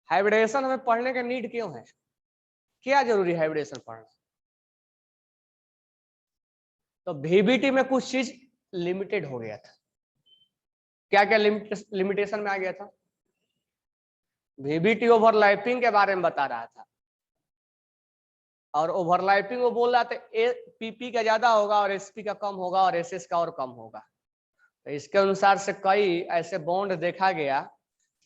Hybridisation हमें पढ़ने का नीड क्यों है, क्या जरूरी है हाइब्रिडेशन पढ़ना? तो VBT में कुछ चीज लिमिटेड हो गया था। क्या क्या लिमिटेशन में आ गया था? VBT ओवरलैपिंग के बारे में बता रहा था, और ओवरलैपिंग वो बोल रहा था PP का ज्यादा होगा और SP का कम होगा और SS का और कम होगा। तो इसके अनुसार से कई ऐसे बॉन्ड देखा गया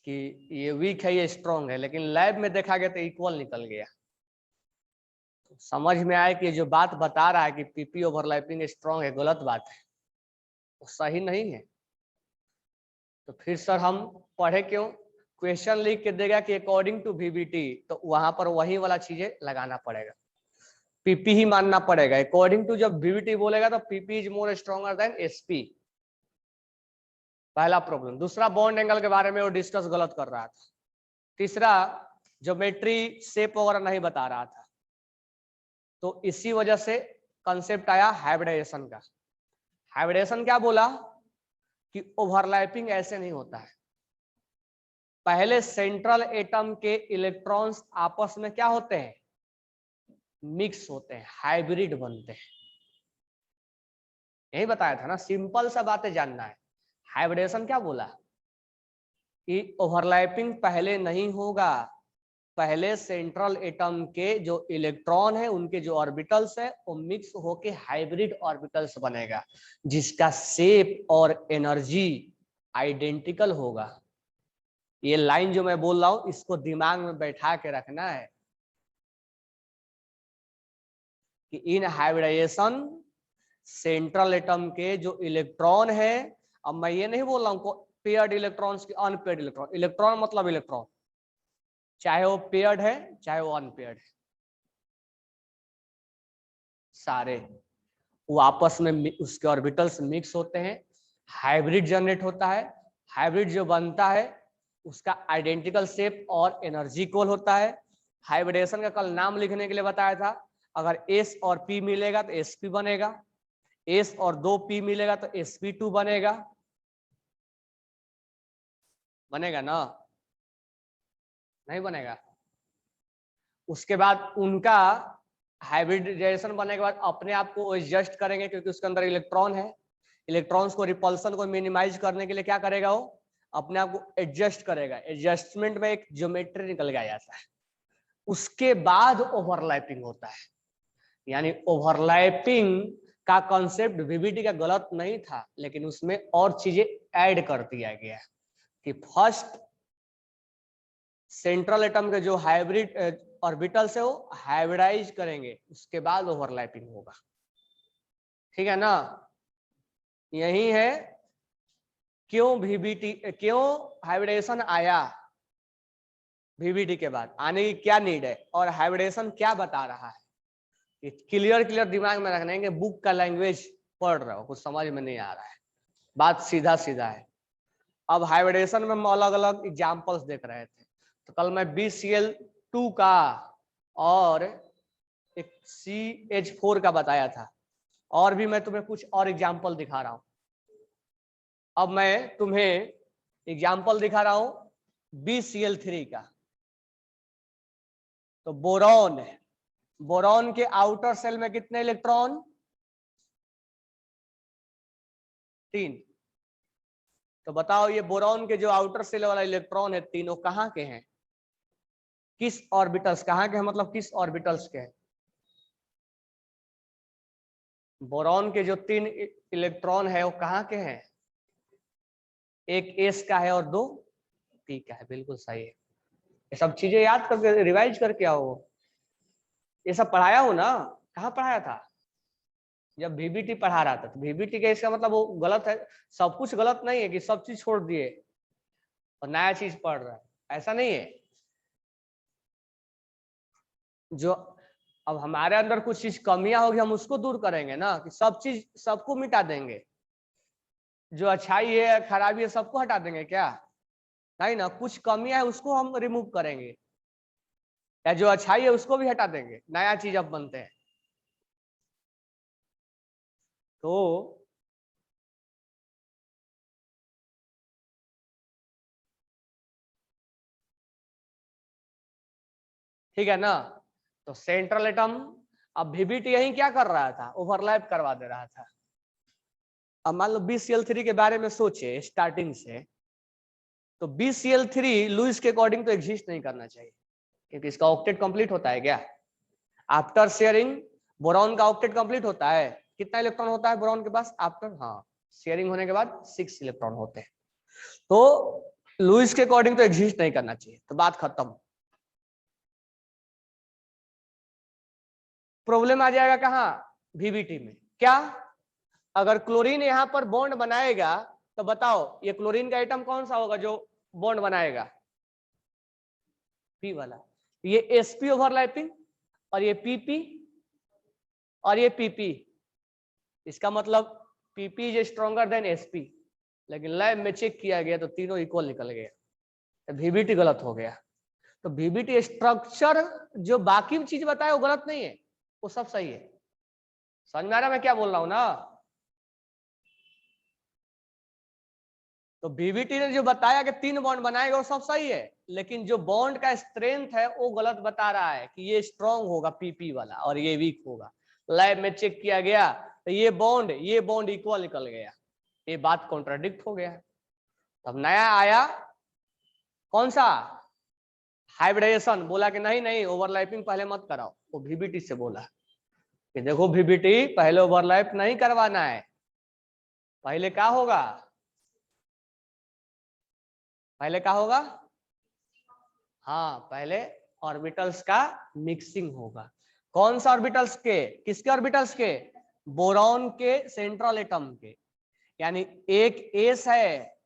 कि ये वीक है ये स्ट्रॉन्ग है, लेकिन लैब में देखा गया तो इक्वल निकल गया। तो समझ में आया कि जो बात बता रहा है कि PP ओवरलैपिंग स्ट्रॉन्ग है, गलत बात है, वो सही नहीं है। तो फिर सर हम पढ़े क्यों? क्वेश्चन लिख के देगा कि अकॉर्डिंग टू VBT, तो वहां पर वही वाला चीजें लगाना पड़ेगा, PP ही मानना पड़ेगा। अकॉर्डिंग टू जब VBT बोलेगा तो PP is more stronger than SP। पहला प्रॉब्लम। दूसरा, बॉन्ड एंगल के बारे में वो डिस्कस गलत कर रहा था। तीसरा, ज्योमेट्री शेप वगैरह नहीं बता रहा था। तो इसी वजह से कंसेप्ट आया हाइब्रिडाइजेशन का। हाइब्रिडेशन क्या बोला कि ओवरलैपिंग ऐसे नहीं होता है। पहले सेंट्रल एटम के इलेक्ट्रॉन्स आपस में क्या होते हैं? मिक्स होते हैं, हाइब्रिड बनते हैं। यही बताया था ना, सिंपल सा बातें जानना है। हाइब्रिडेशन क्या बोला कि ओवरलैपिंग पहले नहीं होगा, पहले सेंट्रल एटम के जो इलेक्ट्रॉन है उनके जो ऑर्बिटल्स है वो मिक्स होके हाइब्रिड ऑर्बिटल्स बनेगा, जिसका शेप और एनर्जी आइडेंटिकल होगा। ये लाइन जो मैं बोल रहा हूं इसको दिमाग में बैठा के रखना है कि इन हाइब्रिडाइजेशन सेंट्रल एटम के जो इलेक्ट्रॉन है, अब मैं ये नहीं बोल रहा हूं पेयर्ड इलेक्ट्रॉन्स की अनपेयर्ड इलेक्ट्रॉन, इलेक्ट्रॉन मतलब इलेक्ट्रॉन, चाहे वो पेयर्ड है चाहे वो अनपेयर्ड है, सारे वो आपस में उसके ऑर्बिटल्स मिक्स होते हैं, हाइब्रिड जनरेट होता है। हाइब्रिड जो बनता है उसका आइडेंटिकल शेप और एनर्जी इक्वल होता है। हाइब्रिडेशन का कल नाम लिखने के लिए बताया था, अगर S और P मिलेगा तो SP बनेगा, S और 2P मिलेगा तो SP2 बनेगा। बनेगा ना? नहीं बनेगा? उसके बाद उनका हाइब्रिडाइजेशन बनने के बाद अपने आप को एडजस्ट करेंगे, क्योंकि उसके अंदर इलेक्ट्रॉन है। इलेक्ट्रॉन्स को रिपल्सन को मिनिमाइज करने के लिए क्या करेगा? वो अपने आप को एडजस्ट करेगा। एडजस्टमेंट में एक ज्योमेट्री निकल के आ जाता है, उसके बाद ओवरलैपिंग होता है। यानी ओवरलैपिंग का कॉन्सेप्ट VBT का गलत नहीं था, लेकिन उसमें और चीजें ऐड कर दिया गया कि फर्स्ट सेंट्रल एटम के जो हाइब्रिड ऑर्बिटल्स है वो हाइब्रिडाइज करेंगे, उसके बाद ओवरलैपिंग होगा। ठीक है ना? यही है क्यों VBT, क्यों हाइब्रिडेशन आया VBT के बाद, आने की क्या नीड है और हाइब्रिडेशन क्या बता रहा है। क्लियर दिमाग में रखना है कि बुक का लैंग्वेज पढ़ रहा हो, कुछ समझ में नहीं आ रहा है, बात सीधा सीधा है। अब हाइब्रिडेशन में हम अलग अलग एग्जांपल्स देख रहे थे, तो कल मैं BCl2 का और एक CH4 का बताया था, और भी मैं तुम्हें कुछ और एग्जांपल दिखा रहा हूं। अब मैं तुम्हें एग्जांपल दिखा रहा हूं BCl3 का। तो बोरॉन है, बोरॉन के आउटर सेल में कितने इलेक्ट्रॉन? 3। तो बताओ ये बोरॉन के जो आउटर सेल वाला इलेक्ट्रॉन है तीनों कहाँ के हैं? किस ऑर्बिटल्स, कहाँ के हैं मतलब किस ऑर्बिटल्स के हैं? बोरॉन के जो 3 इलेक्ट्रॉन है वो कहाँ के हैं? एक S का है और 2 P का है। बिल्कुल सही है। ये सब चीजें याद करके रिवाइज करके आओ, ये सब पढ़ाया हो ना? कहाँ पढ़ाया था? जब VBT पढ़ा रहा था। तो VBT का इसका मतलब वो गलत है, सब कुछ गलत नहीं है कि सब चीज छोड़ दिए और नया चीज पढ़ रहा है, ऐसा नहीं है। जो अब हमारे अंदर कुछ चीज कमियां होगी हम उसको दूर करेंगे ना, कि सब चीज सबको मिटा देंगे, जो अच्छाई है खराबी है सबको हटा देंगे क्या? नहीं ना, कुछ कमियां है उसको हम रिमूव करेंगे, या जो अच्छाई है उसको भी हटा देंगे, नया चीज अब बनते हैं। तो ठीक है ना। तो सेंट्रल एटम, अब VBT यही क्या कर रहा था, ओवरलैप करवा दे रहा था। अब मान लो BCl3 के बारे में सोचे स्टार्टिंग से, तो BCl3 लुईस के अकॉर्डिंग तो एग्जिस्ट नहीं करना चाहिए, क्योंकि इसका ऑक्टेट कंप्लीट होता है क्या आफ्टर शेयरिंग। बोरॉन का ऑक्टेट कंप्लीट होता है, कितना इलेक्ट्रॉन होता है बोरॉन के पास आफ्टर, हाँ शेयरिंग होने के बाद 6 इलेक्ट्रॉन होते हैं। तो लुईस के अकॉर्डिंग तो एग्जिस्ट नहीं करना चाहिए, तो बात खत्म। प्रॉब्लम आ जाएगा कहाँ, VBT में। क्या, अगर क्लोरीन यहां पर बॉन्ड बनाएगा तो बताओ ये क्लोरीन का आइटम कौन सा होगा जो बॉन्ड बनाएगा, P वाला। ये sp ओवरलैपिंग और ये PP और ये PP, इसका मतलब PP is stronger than sp, लेकिन लैब में चेक किया गया तो तीनों इक्वल निकल गया, तो VBT गलत हो गया। तो VBT स्ट्रक्चर जो बाकी चीज बताए वो गलत नहीं है, वो सब सही है। समझ में आ रहा मैं क्या बोल रहा हूं ना। तो VBT ने जो बताया कि 3 बॉन्ड बनाएगा वो सब सही है, लेकिन जो बॉन्ड का स्ट्रेंथ है वो गलत बता रहा है कि ये स्ट्रॉन्ग होगा PP वाला और ये वीक होगा। लैब में चेक किया गया तो ये बॉन्ड इक्वल निकल गया, ये बात कॉन्ट्राडिक्ट हो गया। तब नया आया कौन सा, हाइब्रिडेशन, बोला कि नहीं नहीं ओवरलैपिंग पहले मत कराओ, वो VBT से बोला कि देखो VBT पहले ओवरलैप नहीं करवाना है, पहले क्या होगा, पहले क्या होगा, हाँ पहले ऑर्बिटल्स का मिक्सिंग होगा। कौन सा ऑर्बिटल्स के, किसके ऑर्बिटल्स के, बोरॉन के सेंट्रल एटम के, यानी एक एस है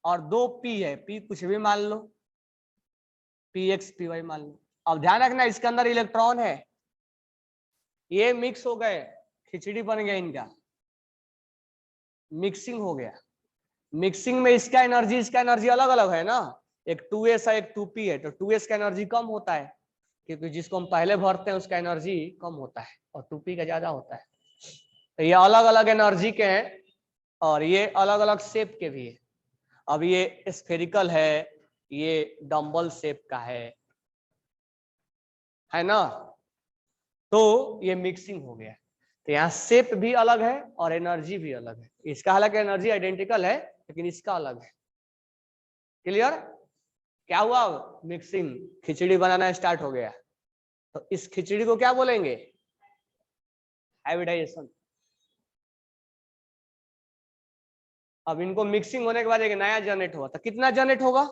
और 2 P है, P कुछ भी मान लो, PX PY मान लो। अब ध्यान रखना इसके अंदर इलेक्ट्रॉन है, ये मिक्स हो गए, खिचड़ी बन गया इनका, मिक्सिंग हो गया। मिक्सिंग में इसका एनर्जी अलग अलग है ना, एक 2s है एक 2p है, तो 2s का एनर्जी कम होता है क्योंकि जिसको हम पहले भरते हैं उसका एनर्जी कम होता है और 2p का ज्यादा होता है। तो ये अलग अलग एनर्जी के हैं और ये अलग अलग शेप के भी है। अब ये स्फेरिकल है, ये डम्बल शेप का है ना, तो ये मिक्सिंग हो गया। तो यहाँ शेप भी अलग है और एनर्जी भी अलग है, इसका हालांकि एनर्जी आइडेंटिकल है लेकिन इसका अलग है। क्लियर, क्या हुआ, मिक्सिंग, खिचड़ी बनाना स्टार्ट हो गया। तो इस खिचड़ी को क्या बोलेंगे, हाइब्रिडाइजेशन। अब इनको मिक्सिंग होने के बाद एक नया जनरेट हुआ, तो कितना जनरेट होगा,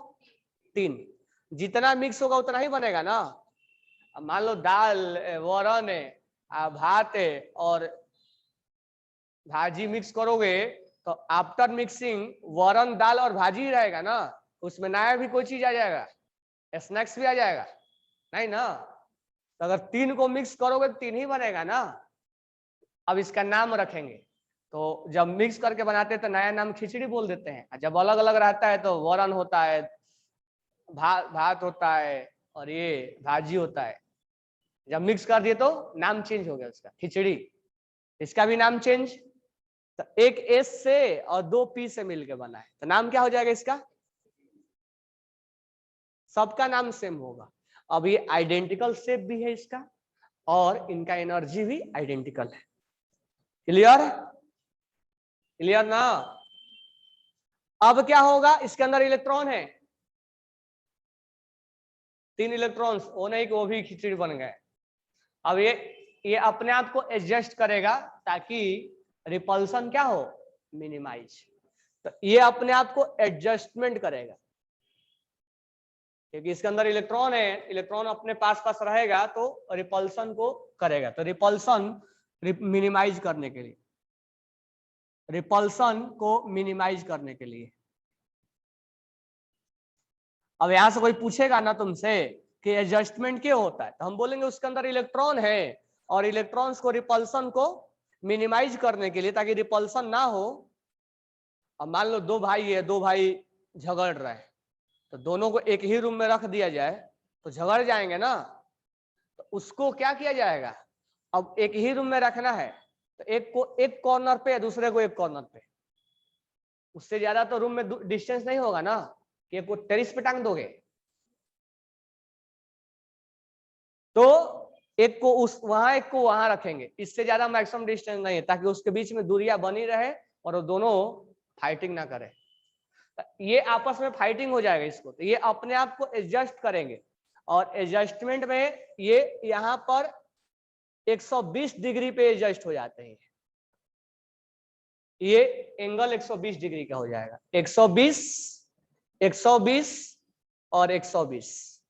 3। जितना मिक्स होगा उतना ही बनेगा ना। अब मान लो दाल, वरण है, भात है और भाजी मिक्स करोगे तो आफ्टर मिक्सिंग वरण दाल और भाजी ही रहेगा ना, उसमें नया भी कोई चीज आ जाएगा, स्नैक्स भी आ जाएगा, नहीं ना। तो अगर 3 को मिक्स करोगे तो 3 ही बनेगा ना। अब इसका नाम रखेंगे, तो जब मिक्स करके बनाते हैं तो नया नाम खिचड़ी बोल देते हैं, जब अलग अलग रहता है तो वरण होता है, भात होता है और ये भाजी होता है। जब मिक्स कर दिए तो नाम चेंज हो गया उसका, खिचड़ी, इसका भी नाम चेंज। तो एक एस से और 2 पी से मिलकर बना है तो नाम क्या हो जाएगा इसका, सबका नाम सेम होगा। अब ये आइडेंटिकल शेप भी है इसका और इनका एनर्जी भी आइडेंटिकल है। क्लियर, क्लियर ना। अब क्या होगा, इसके अंदर इलेक्ट्रॉन है, 3 इलेक्ट्रॉन्स, वो नहीं कि वो भी खिचड़ी बन गए। अब ये अपने आप को एडजस्ट करेगा ताकि रिपल्सन क्या हो, मिनिमाइज। तो ये अपने आप को एडजस्टमेंट करेगा क्योंकि इसके अंदर इलेक्ट्रॉन है, इलेक्ट्रॉन अपने पास पास रहेगा तो रिपल्सन को करेगा। तो रिपल्सन मिनिमाइज करने के लिए, रिपल्सन को मिनिमाइज करने के लिए। अब यहां से कोई पूछेगा ना तुमसे कि एडजस्टमेंट क्यों होता है, तो हम बोलेंगे उसके अंदर इलेक्ट्रॉन है और इलेक्ट्रॉन्स को रिपल्सन को मिनिमाइज करने के लिए, ताकि रिपल्सन ना हो। अब मान लो 2 भाई है, 2 भाई झगड़ रहे हैं, तो दोनों को एक ही रूम में रख दिया जाए तो झगड़ जाएंगे ना। तो उसको क्या किया जाएगा, अब एक ही रूम में रखना है तो एक को एक कॉर्नर पे, दूसरे को एक कॉर्नर पे, उससे ज्यादा तो रूम में डिस्टेंस नहीं होगा ना कि एक को टेरिस पे टांग दोगे। तो एक को उस वहां, एक को वहां रखेंगे, इससे ज्यादा मैक्सिमम डिस्टेंस नहीं है, ताकि उसके बीच में दूरियां बनी रहे और वो दोनों फाइटिंग ना करे। ये आपस में फाइटिंग हो जाएगा इसको, तो ये अपने आप को एडजस्ट करेंगे, और एडजस्टमेंट में ये यहाँ पर 120 डिग्री पे एडजस्ट हो जाते हैं। ये एंगल 120 डिग्री का हो जाएगा, 120, 120 और 120।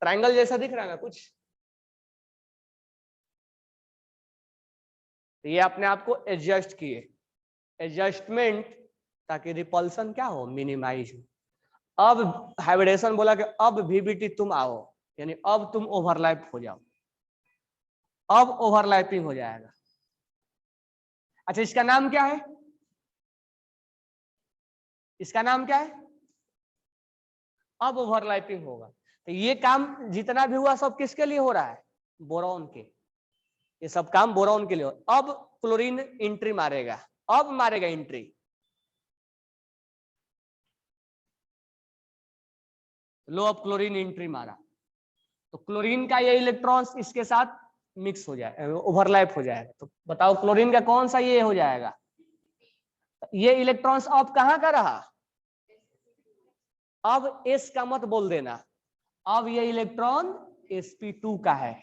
ट्रायंगल जैसा दिख रहा है ना कुछ? तो ये अपने आप को एडजस्ट किए, एडजस्टमेंट, ताकि रिपल्सन क्या हो, मिनिमाइज हो। अब हाइब्रिडेशन बोला कि अब वीबीटी तुम आओ, यानी अब तुम ओवरलैप हो जाओ, अब ओवरलैपिंग हो जाएगा। अच्छा, इसका नाम क्या है? इसका नाम क्या है? अब ओवरलैपिंग होगा। तो ये काम जितना भी हुआ सब किसके लिए हो रहा है? बोरॉन के। ये सब काम बोरॉन के लिए हो। अब क्लोरीन एंट्री मारेगा, अब मारेगा एंट्री। लो, अब क्लोरीन एंट्री मारा, तो क्लोरीन का ये इलेक्ट्रॉन्स इसके साथ मिक्स हो जाए, ओवरलैप हो जाएगा। तो बताओ क्लोरीन का कौन सा ये हो जाएगा? ये इलेक्ट्रॉन्स अब कहां का रहा? अब एस का मत बोल देना, अब ये इलेक्ट्रॉन sp2 का है।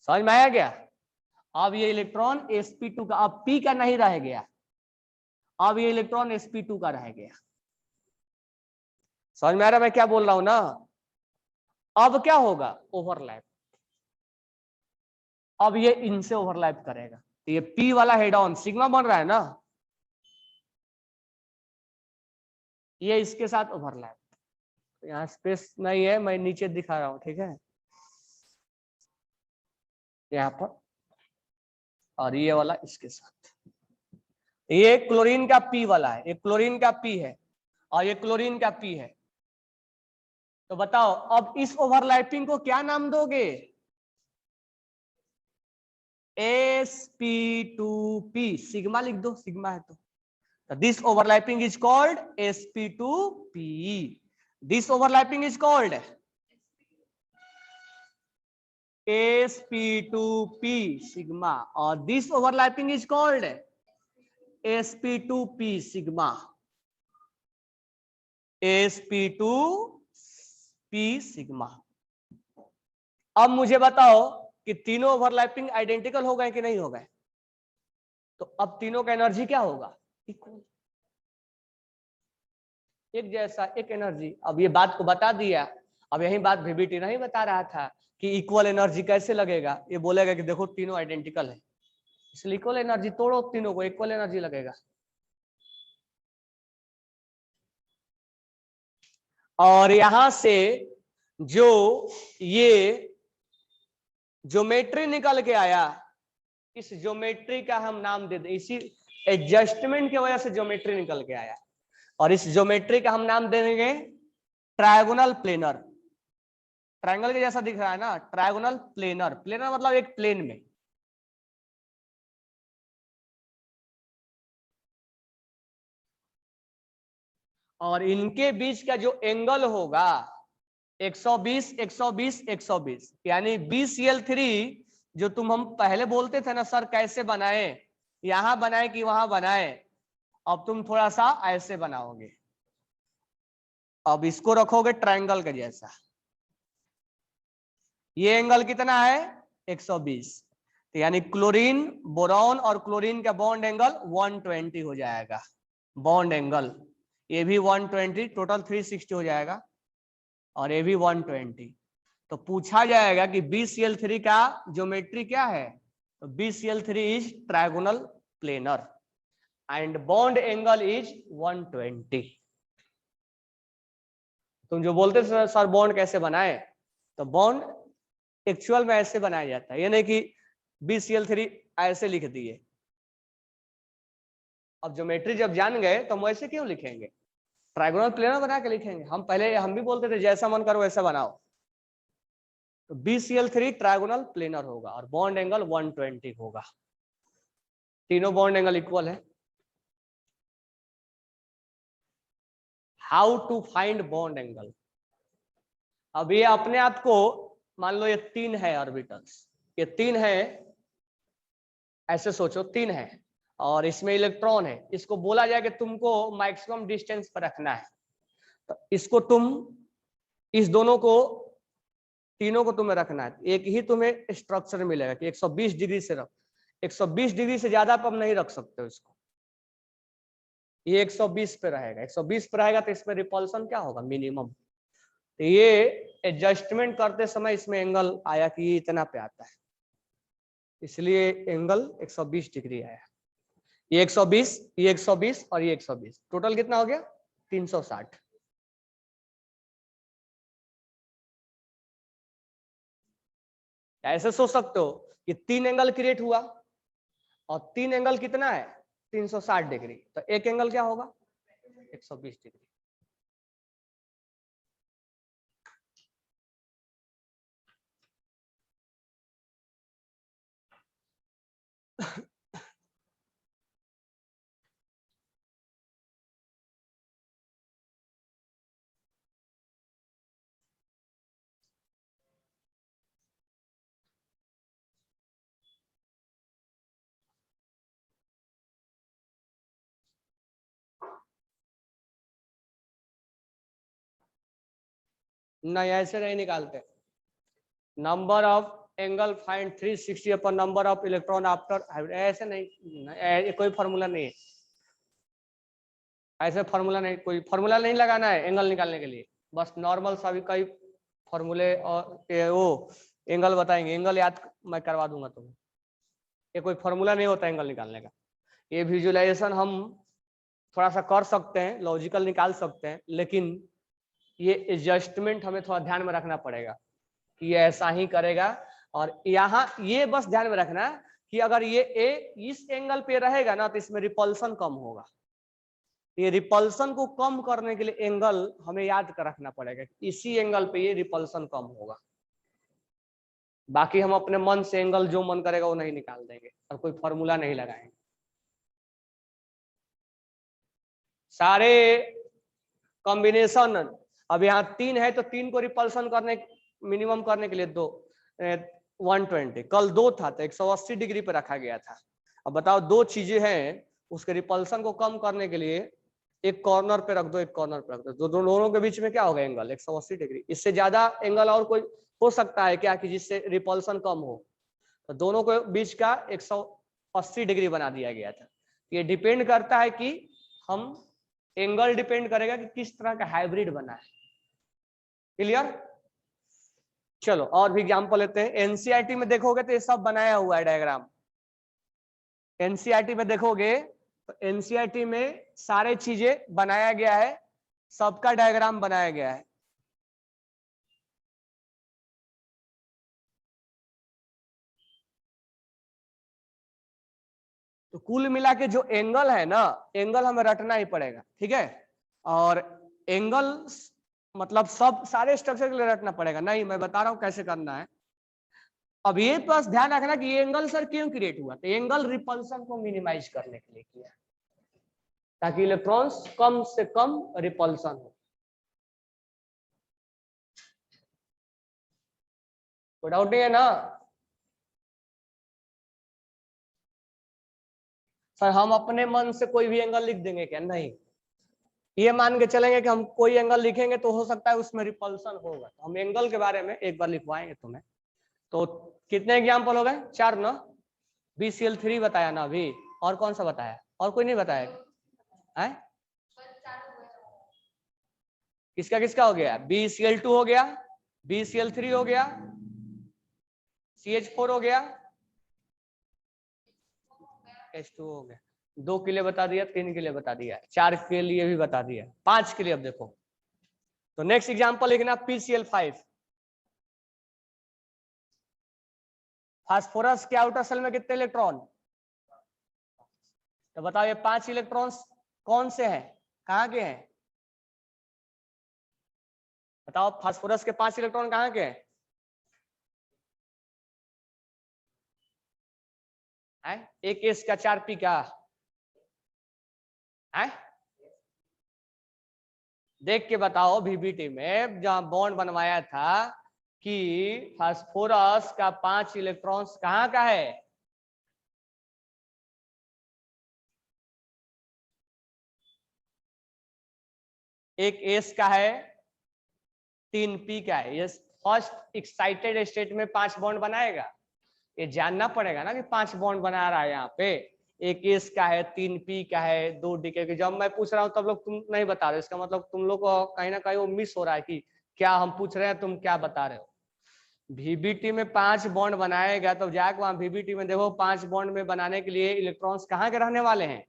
समझ में आया क्या? अब ये इलेक्ट्रॉन sp2 का, अब p का नहीं रह गया, अब ये इलेक्ट्रॉन sp2 का रह गया। समझ में आ रहा मैं क्या बोल रहा हूं ना? अब क्या होगा? ओवरलैप। अब ये इनसे ओवरलैप करेगा, तो ये p वाला हेड ऑन सिग्मा बन रहा है ना, ये इसके साथ ओवरलैप। यहाँ स्पेस नहीं है, मैं नीचे दिखा रहा हूं, ठीक है, यहाँ पर, और ये वाला इसके साथ। ये क्लोरीन का पी वाला है, ये क्लोरीन का पी है, और ये क्लोरीन का पी है। तो बताओ अब इस ओवरलैपिंग को क्या नाम दोगे? sp2p, सिग्मा लिख दो, सिग्मा है तो this overlapping is called sp2p। This overlapping is called sp2p sigma, और this overlapping is called sp2p sigma, sp2p sigma. अब मुझे बताओ कि तीनों ओवरलैपिंग आइडेंटिकल हो गए कि नहीं हो गए? तो अब तीनों का एनर्जी क्या होगा? इक्वल, एक जैसा, एक एनर्जी। अब ये बात को बता दिया। अब यही बात वीबीटी नहीं बता रहा था कि इक्वल एनर्जी कैसे लगेगा, ये बोलेगा कि देखो तीनों आइडेंटिकल है, इसलिए इक्वल एनर्जी तोड़ो, तीनों को इक्वल एनर्जी लगेगा। और यहां से जो ये ज्योमेट्री निकल के आया, इस ज्योमेट्री का हम नाम दे दें, इसी एडजस्टमेंट की वजह से ज्योमेट्री निकल के आया, और इस ज्योमेट्री का हम नाम दे देंगे ट्रायगोनल प्लेनर। ट्रायंगल के जैसा दिख रहा है ना, ट्रायगोनल प्लेनर, प्लेनर मतलब एक प्लेन में। और इनके बीच का जो एंगल होगा 120, 120, 120, यानी BCl3, जो तुम हम पहले बोलते थे ना सर कैसे बनाए, यहां बनाए कि वहां बनाए, अब तुम थोड़ा सा ऐसे बनाओगे। अब इसको रखोगे ट्रायंगल के जैसा, ये एंगल कितना है? 120, तो यानी क्लोरीन, बोरॉन और क्लोरीन का बॉन्ड एंगल 120 हो जाएगा, बॉन्ड एंगल। ये भी 120, टोटल 360 हो जाएगा, और ये भी 120। तो पूछा जाएगा कि BCl3 का ज्योमेट्री क्या है? तो BCl3 is trigonal planar and bond angle is 120। तुम जो बोलते सर बॉन्ड कैसे बनाए, तो बॉन्ड एक्चुअल में ऐसे बनाया जाता है, ये नहीं कि BCl3 ऐसे लिख दिए। अब ज्योमेट्री जब जान गए तो हम ऐसे क्यों लिखेंगे, ट्रायगोनल प्लेनर बना के लिखेंगे। हम पहले हम भी बोलते थे जैसा मन करो वैसा बनाओ। तो BCl3 ट्रायगोनल प्लेनर होगा और बॉन्ड एंगल 120 होगा, तीनों बॉन्ड एंगल इक्वल है। How to find bond angle? अब ये अपने आप को मान लो ये 3 है ऑर्बिटल्स, ये 3 है, ऐसे सोचो 3 है और इसमें इलेक्ट्रॉन है, इसको बोला जाए कि तुमको मैक्सिमम डिस्टेंस पर रखना है, तो इसको तुम इस दोनों को, तीनों को तुम्हें रखना है, एक ही तुम्हें स्ट्रक्चर मिलेगा कि 120 डिग्री से रख, 120 डिग्री से ज्यादा पर नहीं रख सकते हो इसको, ये 120 पे रहेगा, 120 पे रहेगा तो इसमें रिपल्सन क्या होगा, मिनिमम। तो ये एडजस्टमेंट करते समय इसमें एंगल आया कि ये इतना पे आता है, इसलिए एंगल 120 डिग्री आया। ये 120, ये 120 और ये 120, टोटल कितना हो गया 360। ऐसे सोच सकते हो कि 3 एंगल क्रिएट हुआ और 3 एंगल कितना है 360 डिग्री, तो एक एंगल क्या होगा 120 डिग्री। नहीं ऐसे नहीं निकालते, number of angle find 360 upon number of electron after, ऐसे नहीं, कोई फॉर्मूला नहीं है, ऐसे फॉर्मूला नहीं, कोई फॉर्मूला नहीं लगाना है एंगल निकालने के लिए, बस नॉर्मल सभी कई फॉर्मूले और वो एंगल बताएंगे, एंगल याद मैं करवा दूंगा तुम्हें, ये कोई फॉर्मूला नहीं होता एंगल निकालने का, ये विजुअलाइजेशन हम थोड़ा सा कर सकते हैं, लॉजिकल निकाल सकते हैं, लेकिन ये एडजस्टमेंट हमें थोड़ा ध्यान में रखना पड़ेगा कि ये ऐसा ही करेगा, और यहाँ ये बस ध्यान में रखना कि अगर ये ए इस एंगल पे रहेगा ना तो इसमें रिपल्सन कम होगा, ये रिपल्सन को कम करने के लिए एंगल हमें याद कर रखना पड़ेगा, इसी एंगल पे ये रिपल्सन कम होगा, बाकी हम अपने मन से एंगल जो मन करेगा वो नहीं निकाल देंगे और कोई फॉर्मूला नहीं लगाएंगे। सारे कॉम्बिनेशन, अब यहाँ 3 है तो 3 को रिपल्सन करने मिनिमम करने के लिए 120, कल 2 था तो 180 डिग्री पे रखा गया था। अब बताओ 2 चीजें हैं, उसके रिपल्सन को कम करने के लिए एक कॉर्नर पे रख दो, एक कॉर्नर पे रख दो, दोनों के बीच में क्या होगा एंगल 180 डिग्री, इससे ज्यादा एंगल और कोई हो सकता है क्या कि जिससे रिपल्सन कम हो, तो दोनों के बीच का 180 डिग्री बना दिया गया था। ये डिपेंड करता है कि हम, एंगल डिपेंड करेगा कि किस तरह का हाइब्रिड बना है, क्लियर। चलो और भी एग्जांपल लेते हैं, एनसीईआरटी में देखोगे तो ये सब बनाया हुआ है डायग्राम, एनसीईआरटी में देखोगे तो एनसीईआरटी में सारे चीजें बनाया गया है, सबका डायग्राम बनाया गया है। तो कुल मिला के जो एंगल है ना, एंगल हमें रटना ही पड़ेगा, ठीक है, और एंगल मतलब सब सारे स्ट्रक्चर के लिए रटना पड़ेगा, नहीं मैं बता रहा हूं कैसे करना है। अब ये बस ध्यान रखना कि ये एंगल सर क्यों क्रिएट हुआ, तो एंगल रिपल्सन को मिनिमाइज करने के लिए किया, ताकि इलेक्ट्रॉन्स कम से कम रिपल्सन हो। कोई डाउट नहीं है ना सर, हम अपने मन से कोई भी एंगल लिख देंगे क्या, नहीं, ये मान के चलेंगे कि हम कोई एंगल लिखेंगे तो हो सकता है उसमें रिपल्सन होगा, तो हम एंगल के बारे में एक बार लिखवाएंगे तुम्हें। तो कितने एग्जाम्पल हो गए, 4 ना, BCl3 बताया ना अभी, और कौन सा बताया, और कोई नहीं बताया है, किसका किसका हो गया, BCl2 हो गया, BCl3 हो गया, CH4 हो गया, H2 हो गया, 2 के लिए बता दिया, 3 के लिए बता दिया, 4 के लिए भी बता दिया, 5 के लिए अब देखो। तो नेक्स्ट एग्जांपल लिखना PCl5, फास्फोरस के आउटर सेल में कितने इलेक्ट्रॉन, तो बताओ ये 5 इलेक्ट्रॉन्स कौन से हैं, कहाँ के हैं, बताओ फास्फोरस के 5 इलेक्ट्रॉन कहाँ के हैं, एक एस का 4 पी का है, देख के बताओ VBT में जहां बॉन्ड बनवाया था कि फास्फोरस का 5 इलेक्ट्रॉन्स कहाँ का है? एक एस का है, 3 पी का है। ये फर्स्ट एक्साइटेड स्टेट में 5 बॉन्ड बनाएगा। ये जानना पड़ेगा ना कि 5 बॉन्ड बना रहा है यहाँ पे। एक एस का है, 3 पी का है, 2 डी के। जब मैं पूछ रहा हूँ तब लोग तुम नहीं बता रहे, इसका मतलब तुम लोग को कहीं ना कहीं वो मिस हो रहा है कि क्या हम पूछ रहे हैं तुम क्या बता रहे हो। VBT में 5 बॉन्ड बनाएगा तो जाके वहां VBT में देखो 5 बॉन्ड में बनाने के लिए इलेक्ट्रॉन्स कहाँ के रहने वाले हैं?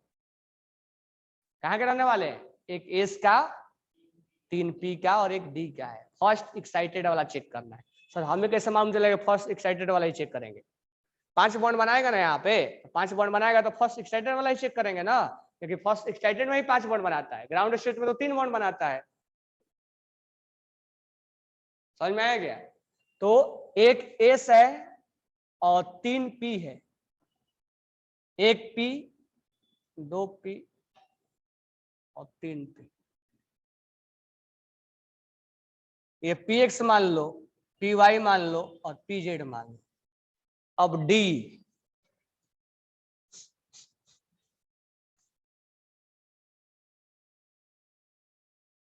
कहाँ के रहने वाले हैं? एक एस का, 3 पी का और एक डी का है। फर्स्ट एक्साइटेड वाला चेक करना है। सर हमें कैसे मालूम चलेगा? फर्स्ट एक्साइटेड वाला ही चेक करेंगे। 5 बॉन्ड बनाएगा ना यहाँ पे, 5 बॉन्ड बनाएगा तो फर्स्ट एक्साइटेड वाला ही चेक करेंगे ना, क्योंकि फर्स्ट एक्साइटेड में ही 5 बॉन्ड बनाता है। ग्राउंड स्टेट में तो 3 बॉन्ड बनाता है। समझ में आया क्या? तो एक एस है और 3 पी है, एक पी, 2 पी और 3 पी। ये px मान लो, py मान लो और pz मान लो। अब डी,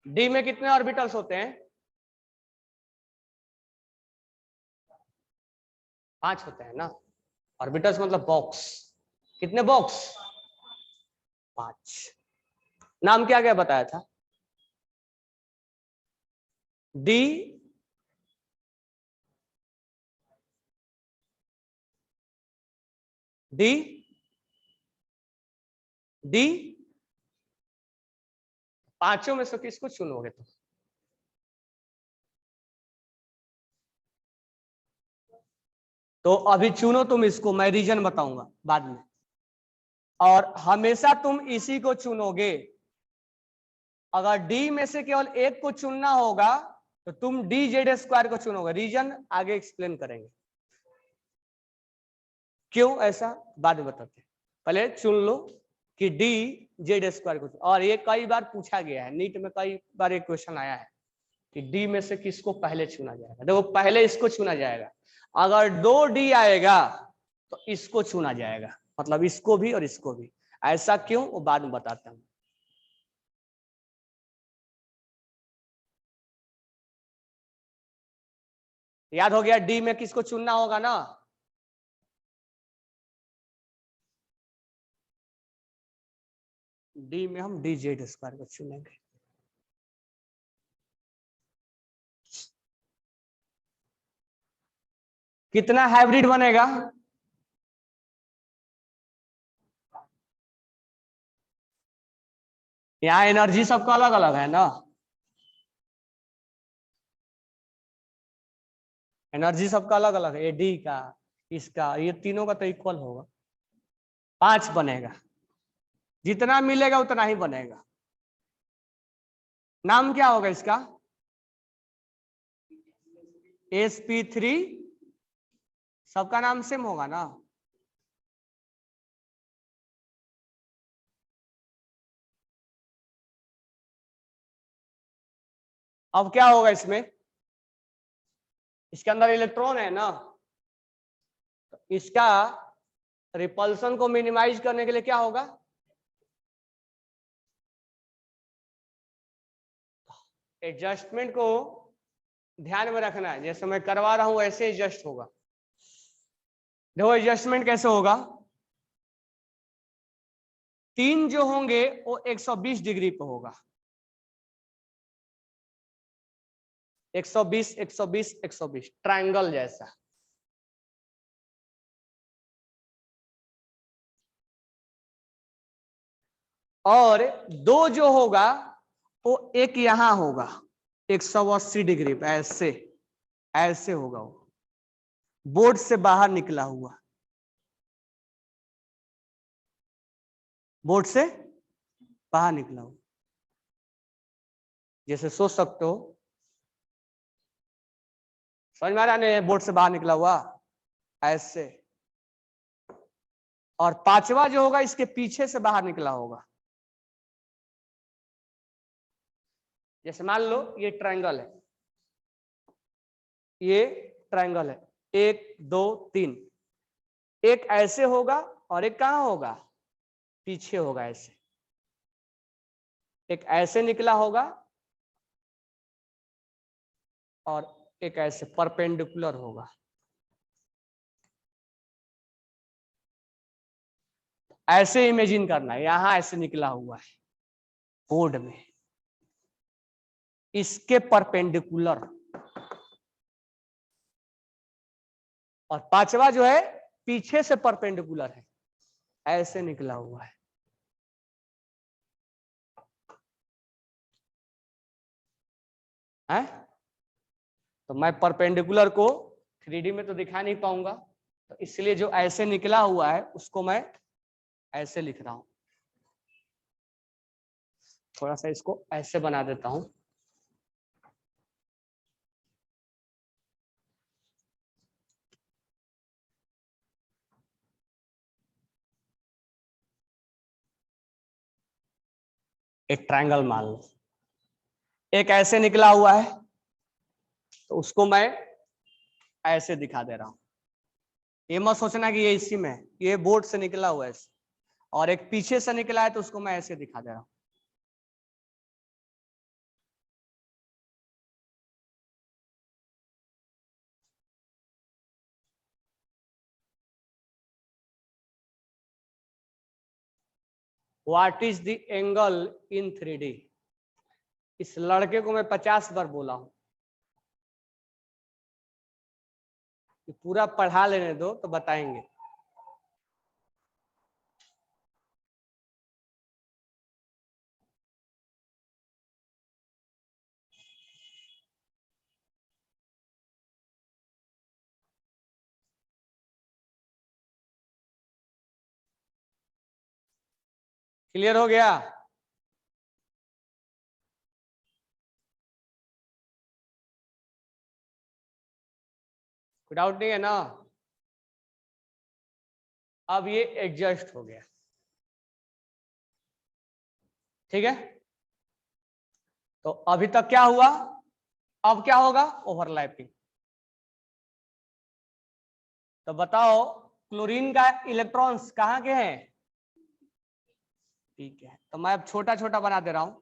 डी में कितने ऑर्बिटल्स होते हैं? 5 होते हैं ना। ऑर्बिटल्स मतलब बॉक्स। कितने बॉक्स? 5। नाम क्या क्या बताया था? D, D, D. पांचों में से किसको चुनोगे तुम? तो अभी चुनो तुम इसको, मैं रीजन बताऊंगा बाद में। और हमेशा तुम इसी को चुनोगे। अगर डी में से केवल एक को चुनना होगा तो तुम DZ² को चुनोगे। रीजन आगे एक्सप्लेन करेंगे क्यों ऐसा, बाद में बताते हैं। पहले चुन लो कि DZ² को। और ये कई बार पूछा गया है, नीट में कई बार एक क्वेश्चन आया है कि डी में से किसको पहले चुना जाएगा। देखो पहले इसको चुना जाएगा। अगर 2 डी आएगा तो इसको चुना जाएगा, मतलब इसको भी और इसको भी। ऐसा क्यों वो बाद में बताता हूं। याद हो गया? डी में किसको चुनना होगा ना? डी में हम DZ² को चुनेंगे। कितना हाइब्रिड बनेगा? यहाँ एनर्जी सबका अलग अलग है ना। एनर्जी सबका अलग अलग है। डी का, इसका, ये तीनों का तो इक्वल होगा। 5 बनेगा। जितना मिलेगा उतना ही बनेगा। नाम क्या होगा इसका? sp3। सबका नाम सेम होगा ना? अब क्या होगा इसमें? इसके अंदर इलेक्ट्रॉन है ना, तो इसका रिपल्सन को मिनिमाइज करने के लिए क्या होगा? एडजस्टमेंट को ध्यान में रखना है। जैसे मैं करवा रहा हूं वैसे एडजस्ट होगा। देखो एडजस्टमेंट कैसे होगा? 3 जो होंगे वो 120 डिग्री पे होगा। 120, 120, 120, ट्रायंगल जैसा। और 2 जो होगा वो एक यहां होगा 180 डिग्री पे, ऐसे ऐसे होगा। वो बोर्ड से बाहर निकला हुआ, बोर्ड से बाहर निकला हुआ। जैसे सोच सकते हो, समझ में आ रहा है? बोर्ड से बाहर निकला हुआ ऐसे। और 5वां जो होगा इसके पीछे से बाहर निकला होगा। जैसे मान लो ये ट्रायंगल है, ये ट्रायंगल है, 1 2 3, एक ऐसे होगा और एक कहां होगा, पीछे होगा ऐसे, एक ऐसे निकला होगा और एक ऐसे परपेंडिकुलर होगा। ऐसे इमेजिन करना है, यहां ऐसे निकला हुआ है बोर्ड में, इसके परपेंडिकुलर, और पांचवा जो है पीछे से परपेंडिकुलर है, ऐसे निकला हुआ है। हैं? तो मैं परपेंडिकुलर को 3D में तो दिखा नहीं पाऊंगा, तो इसलिए जो ऐसे निकला हुआ है उसको मैं ऐसे लिख रहा हूं। थोड़ा सा इसको ऐसे बना देता हूं। एक ट्रायंगल मान लो, एक ऐसे निकला हुआ है तो उसको मैं ऐसे दिखा दे रहा हूं। ये मत सोचना कि ये इसी में है, ये बोर्ड से निकला हुआ है ऐसे, और एक पीछे से निकला है तो उसको मैं ऐसे दिखा दे रहा हूं। What is the angle in 3D? इस लड़के को मैं 50 बार बोला हूं, पूरा पढ़ा लेने दो तो बताएंगे। क्लियर हो गया? कोई डाउट नहीं है ना? अब ये एडजस्ट हो गया, ठीक है। तो अभी तक क्या हुआ, अब क्या होगा, ओवरलैपिंग। तो बताओ क्लोरीन का इलेक्ट्रॉन्स कहाँ के हैं, ठीक है। तो मैं अब छोटा छोटा बना दे रहा हूं,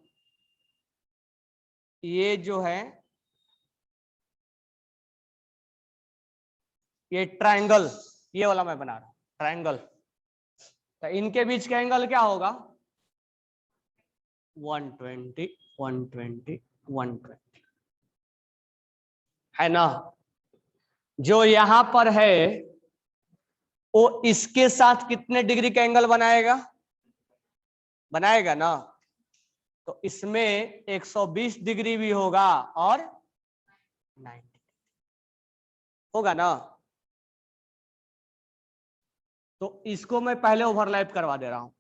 ये जो है ये ट्रायंगल, ये वाला मैं बना रहा हूं ट्रायंगल, तो इनके बीच का एंगल क्या होगा, 120 120 120, है ना। जो यहां पर है वो इसके साथ कितने डिग्री का एंगल बनाएगा, बनाएगा ना। तो इसमें 120 डिग्री भी होगा और 90 होगा ना। तो इसको मैं पहले ओवरलैप करवा दे रहा हूं,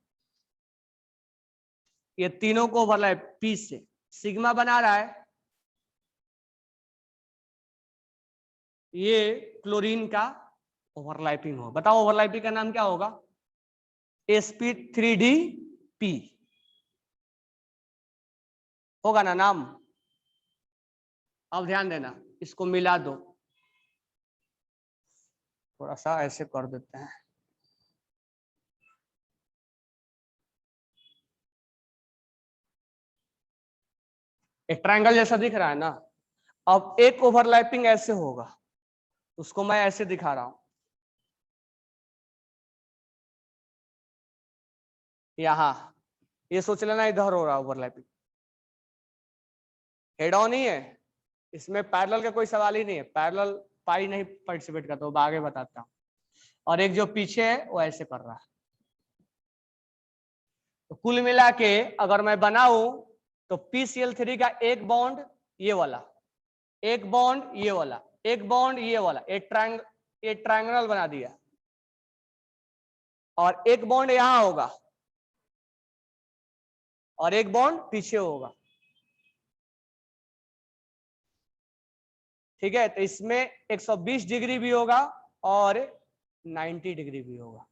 ये तीनों को ओवरलैप, पी से सिग्मा बना रहा है, ये क्लोरीन का ओवरलैपिंग हो। बताओ ओवरलैपिंग का नाम क्या होगा, sp3d_p होगा ना नाम। अब ध्यान देना, इसको मिला दो, थोड़ा सा ऐसे कर देते हैं, एक ट्रायंगल जैसा दिख रहा है ना। अब एक ओवरलैपिंग ऐसे होगा, उसको मैं ऐसे दिखा रहा हूं, यहां ये सोच लेना इधर हो रहा है ओवरलैपिंग, हेड ऑन ही है, इसमें पैरेलल का कोई सवाल ही नहीं है, पैरेलल पाई नहीं पार्टिसिपेट करता, वो आगे बताता हूं। और एक जो पीछे है वो ऐसे कर रहा है। तो कुल मिला के अगर मैं बनाऊं तो PCl3 का एक बॉन्ड ये वाला, एक बॉन्ड ये वाला, एक बॉन्ड ये वाला, एक ट्रायंगल बना दिया, और एक बॉन्ड यहां होगा और एक बॉन्ड पीछे होगा, ठीक है। तो इसमें 120 डिग्री भी होगा और 90 डिग्री भी होगा।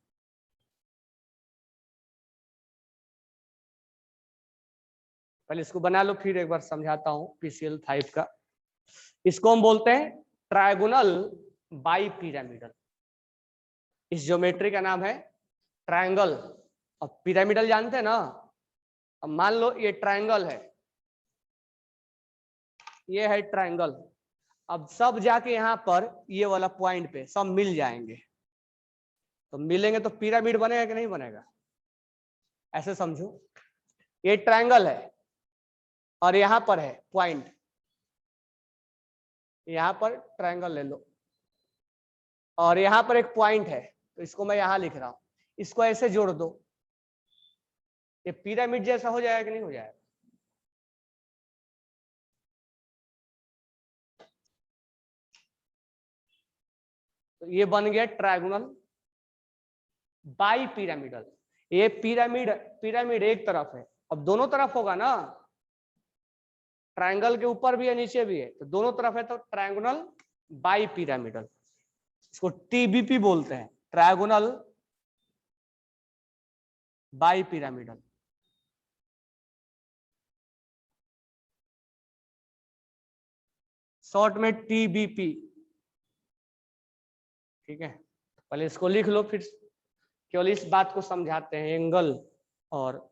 पहले इसको बना लो, फिर एक बार समझाता हूँ PCl5 का। इसको हम बोलते हैं ट्रायगोनल बाई पिरामिडल। इस ज्योमेट्री का नाम है ट्रायंगल। अब पिरामिडल जानते हैं ना। अब मान लो ये ट्रायंगल है, ये है ट्रायंगल। अब सब जाके यहाँ पर ये वाला पॉइंट पे सब मिल जाएंगे, तो मिलेंगे तो पिरामिड बनेगा कि नहीं बनेगा? ऐसे समझो, ये ट्रायंगल है और यहां पर है पॉइंट, यहां पर ट्रायंगल ले लो और यहां पर एक पॉइंट है, तो इसको मैं यहां लिख रहा हूं, इसको ऐसे जोड़ दो, ये पिरामिड जैसा हो जाएगा कि नहीं हो जाएगा? तो ये बन गया ट्रायगोनल बाई पिरामिडल। ये पिरामिड एक तरफ है, अब दोनों तरफ होगा ना, ट्रायंगल के ऊपर भी है नीचे भी है, तो दोनों तरफ है, तो ट्रायंगुलर बाई पिरामिडल। इसको TBP बोलते हैं, ट्रायंगुलर बाई पिरामिडल। शॉर्ट में TBP। ठीक है, पहले इसको लिख लो, फिर केवल इस बात को समझाते हैं, एंगल और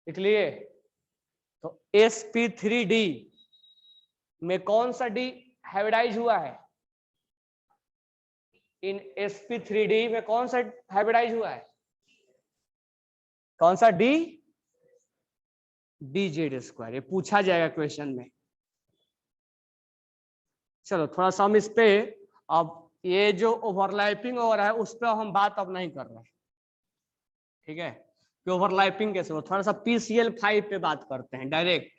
इसलिए तो sp3d में कौन सा डी हाइब्रिडाइज हुआ है? इन sp3d में कौन सा हाइब्रिडाइज हुआ है? कौन सा डी? dz²। ये पूछा जाएगा क्वेश्चन में। चलो थोड़ा सा हम इस पे, अब ये जो ओवरलैपिंग हो रहा है उस पर हम बात अब नहीं कर रहे हैं, ठीक है? कि ओवरलैपिंग कैसे हो, थोड़ा सा PCl5 पे बात करते हैं डायरेक्ट।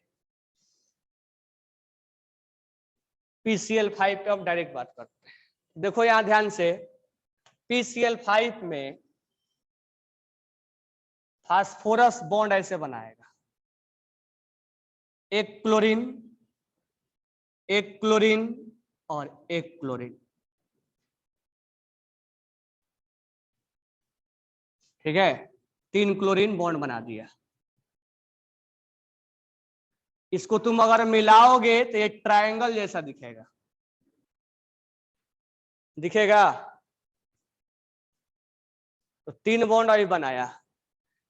PCl5 पे अब डायरेक्ट बात करते हैं। देखो यहां ध्यान से, PCl5 में फास्फोरस बॉन्ड ऐसे बनाएगा, एक क्लोरीन, एक क्लोरीन और एक क्लोरीन, ठीक है? 3 क्लोरीन बॉन्ड बना दिया। इसको तुम अगर मिलाओगे तो ये ट्रायंगल जैसा दिखेगा, दिखेगा? तो 3 बॉन्ड अभी बनाया,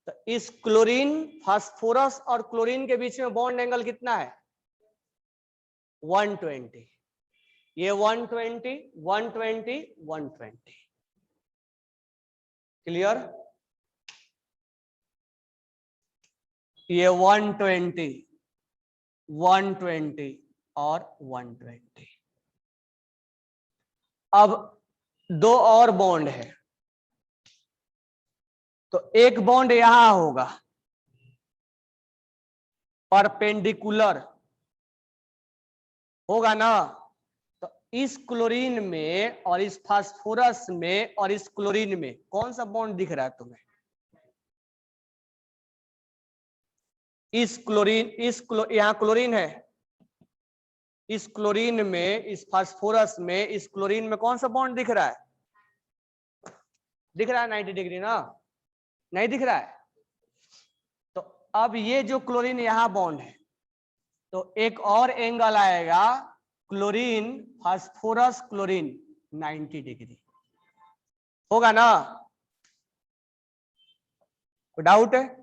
तो इस क्लोरीन, फास्फोरस और क्लोरीन के बीच में बॉन्ड एंगल कितना है? 120। ये 120, 120, 120। क्लियर? ये 120, 120 और 120। अब 2 और बॉन्ड है, तो एक बॉन्ड यहां होगा परपेंडिकुलर, होगा ना? तो इस क्लोरीन में और इस फास्फोरस में और इस क्लोरीन में कौन सा बॉन्ड दिख रहा है तुम्हें? इस क्लोरीन, यहां क्लोरीन है, इस क्लोरीन में, इस फास्फोरस में, इस क्लोरीन में कौन सा बॉन्ड दिख रहा है? दिख रहा है 90 डिग्री ना? नहीं दिख रहा है? तो अब ये जो क्लोरीन यहां बॉन्ड है, तो एक और एंगल आएगा क्लोरीन फास्फोरस क्लोरीन 90 डिग्री, होगा ना? कोई डाउट है?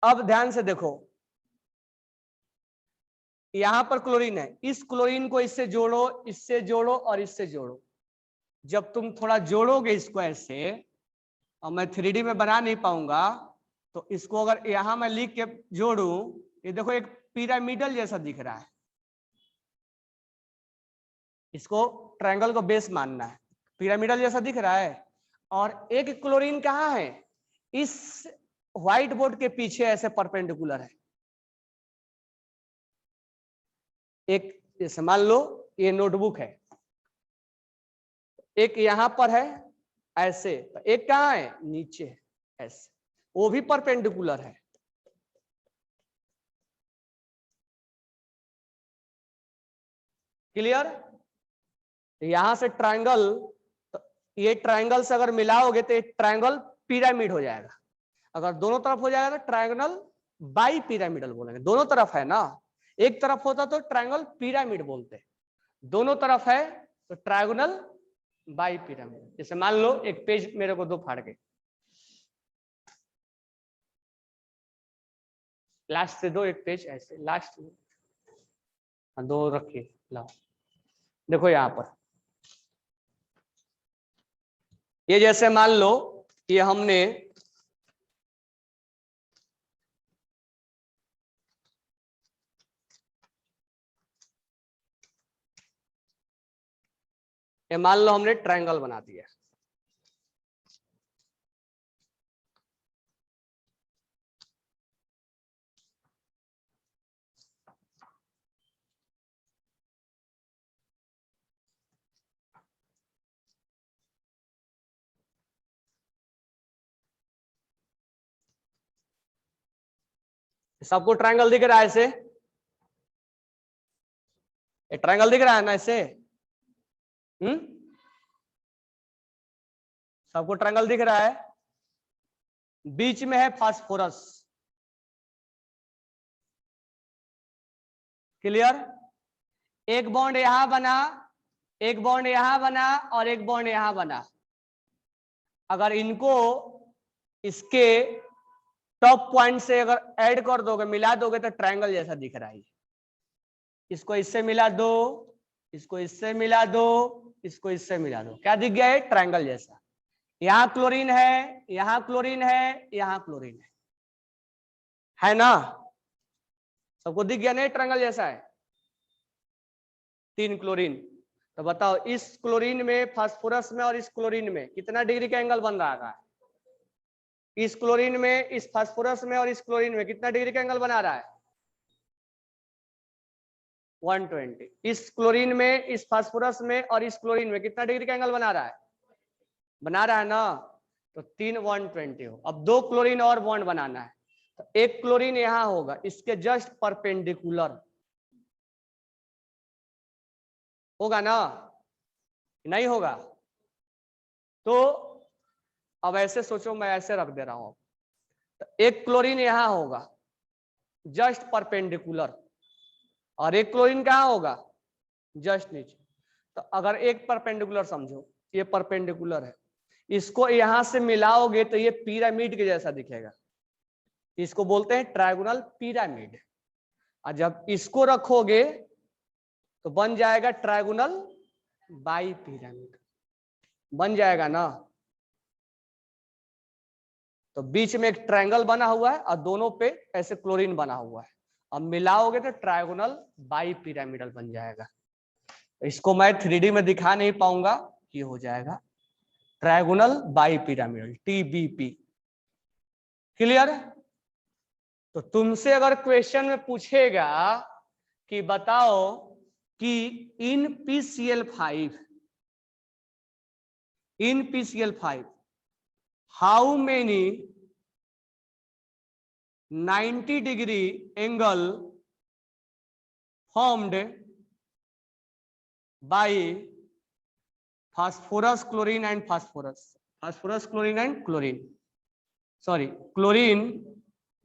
अब ध्यान से देखो, यहां पर क्लोरीन है, इस क्लोरीन को इससे जोड़ो, इससे जोड़ो और इससे जोड़ो। जब तुम थोड़ा जोड़ोगे इसको ऐसे, और मैं 3D में बना नहीं पाऊंगा, तो इसको अगर यहां मैं लिख के जोड़ू, ये देखो एक पिरामिडल जैसा दिख रहा है, इसको ट्रायंगल को बेस मानना है, पिरामिडल जैसा दिख रहा है। और एक क्लोरीन कहाँ है? इस व्हाइट बोर्ड के पीछे ऐसे परपेंडिकुलर है, एक जैसे मान लो ये नोटबुक है, एक यहां पर है ऐसे, एक कहाँ है नीचे है ऐसे, वो भी परपेंडिकुलर है। क्लियर? यहां से ट्रायंगल, ये ट्रायंगल से अगर मिलाओगे तो ये ट्रायंगल पिरामिड हो जाएगा। अगर दोनों तरफ हो जाएगा तो ट्रायंगल बाई पिरामिडल बोलेंगे। दोनों तरफ है ना, एक तरफ होता तो ट्रायंगल पिरामिड बोलते, दोनों तरफ है तो ट्रायंगल बाई पिरामिड। जैसे मान लो एक पेज मेरे को दो फाड़ के, लास्ट से दो एक पेज ऐसे, लास्ट में दो रखिए, लाओ देखो यहां पर, ये जैसे मान लो ये हमने ये मान लो हमने ट्रायंगल बना दिया, सबको ट्रायंगल दिख रहा है ऐसे, ये ट्रायंगल दिख रहा है ना ऐसे, सबको ट्रायंगल दिख रहा है, बीच में है फास्फोरस। क्लियर? एक बॉन्ड यहां बना, एक बॉन्ड यहां बना और एक बॉन्ड यहां बना। अगर इनको इसके टॉप पॉइंट से अगर ऐड कर दोगे, मिला दोगे तो ट्रायंगल जैसा दिख रहा है। इसको इससे मिला दो, इसको इससे मिला दो, इसको इससे मिला दो, क्या दिख गया है? ट्रायंगल जैसा। यहां क्लोरीन है, यहां क्लोरीन है, यहां क्लोरीन है ना? सबको दिख गया नहीं ट्रायंगल जैसा है? तीन क्लोरीन, तो बताओ इस क्लोरीन में, फास्फोरस में और इस क्लोरीन में कितना डिग्री का एंगल बन रहा है? इस क्लोरीन में, इस फास्फोरस में और इस क्लोरीन में कितना डिग्री का एंगल बना रहा है? 120। इस क्लोरीन में, इस फास्फोरस में और इस क्लोरीन में कितना डिग्री का एंगल बना रहा है? बना रहा है ना? तो तीन 120 हो। अब दो क्लोरीन और बॉन्ड बनाना है, तो एक क्लोरीन यहां होगा इसके जस्ट परपेंडिकुलर, होगा ना? नहीं होगा? तो अब ऐसे सोचो, मैं ऐसे रख दे रहा हूं, तो एक क्लोरीन यहां होगा जस्ट परपेंडिकुलर, और एक क्लोरीन कहां होगा? जस्ट नीचे। तो अगर एक परपेंडिकुलर समझो, ये परपेंडिकुलर है, इसको यहां से मिलाओगे तो ये पिरामिड के जैसा दिखेगा, इसको बोलते हैं ट्रायगोनल पिरामिड। और जब इसको रखोगे तो बन जाएगा ट्रायगोनल बाई पिरामिड, बन जाएगा ना? तो बीच में एक ट्रायंगल बना हुआ है और दोनों पे ऐसे क्लोरीन बना हुआ है, अब मिलाओगे तो ट्रायगोनल बाई पिरामिडल बन जाएगा। इसको मैं 3D में दिखा नहीं पाऊंगा, ये हो जाएगा trigonal bi pyramidal, TBP। Clear? तो तुमसे अगर क्वेश्चन में पूछेगा कि बताओ कि इन PCl5, in PCl5 how many 90 degree angle formed by phosphorus, chlorine and phosphorus, phosphorus, chlorine and chlorine, sorry, chlorine,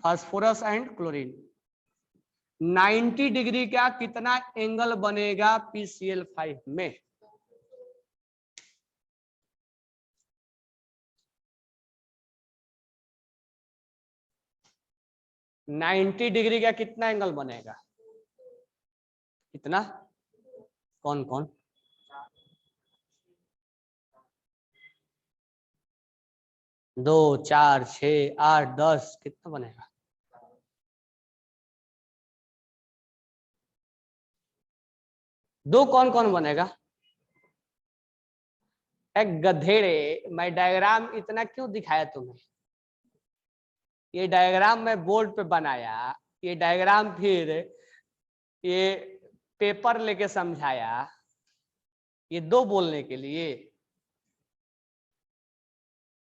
phosphorus and chlorine, 90 degree का कितना एंगल बनेगा PCl5 में? नाइन्टी डिग्री का कितना एंगल बनेगा? कितना? कौन कौन? 2, 4, 6, 8, 10, कितना बनेगा? दो कौन कौन बनेगा? एक गधेड़े, मैं डायग्राम इतना क्यों दिखाया तुम्हें? ये डायग्राम मैं बोर्ड पे बनाया, ये डायग्राम फिर ये पेपर लेके समझाया, ये दो बोलने के लिए।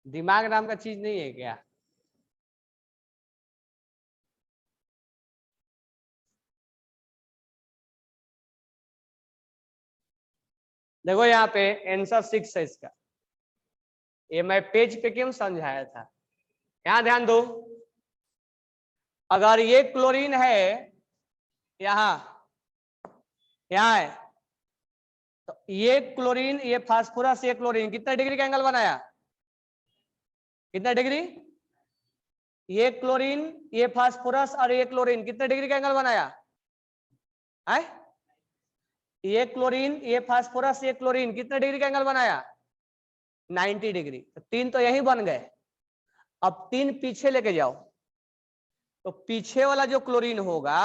दिमाग नाम का चीज नहीं है क्या? देखो यहाँ पे आंसर 6 है इसका। ये मैं पेज पे क्यों समझाया था, यहाँ ध्यान दो। अगर ये क्लोरीन है, यहाँ यहाँ है, तो ये क्लोरीन, ये फास्फोरस, ये क्लोरीन, कितना डिग्री का एंगल बनाया? कितना डिग्री? ये क्लोरीन, ये फास्फोरस और ये क्लोरीन, कितने डिग्री का एंगल बनाया है? ये क्लोरीन, ये फास्फोरस, ये क्लोरीन, कितने डिग्री का एंगल बनाया? 90 डिग्री। तो 3 तो यही बन गए। अब 3 पीछे लेके जाओ, तो पीछे वाला जो क्लोरीन होगा,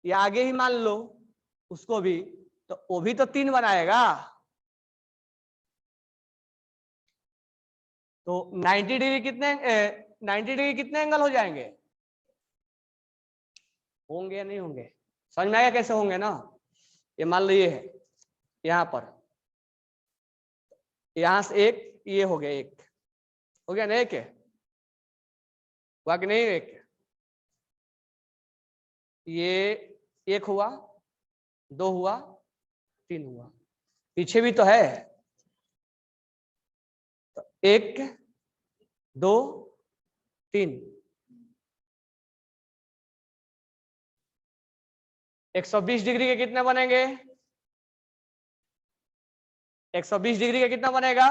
ये आगे ही मान लो उसको भी, तो वो भी तो 3 बनाएगा। तो 90 डिग्री कितने 90 डिग्री कितने एंगल हो जाएंगे? होंगे या नहीं होंगे? समझ में आएगा कैसे होंगे ना? ये मान लो ये है, यहाँ पर, यहां से एक, ये हो गया एक, हो गया ना? एक है, हुआ कि नहीं? एक, ये एक हुआ, 2 हुआ, 3 हुआ, पीछे भी तो है। तो 1 2 3, 120 डिग्री के कितने बनेंगे? 120 डिग्री का कितना बनेगा?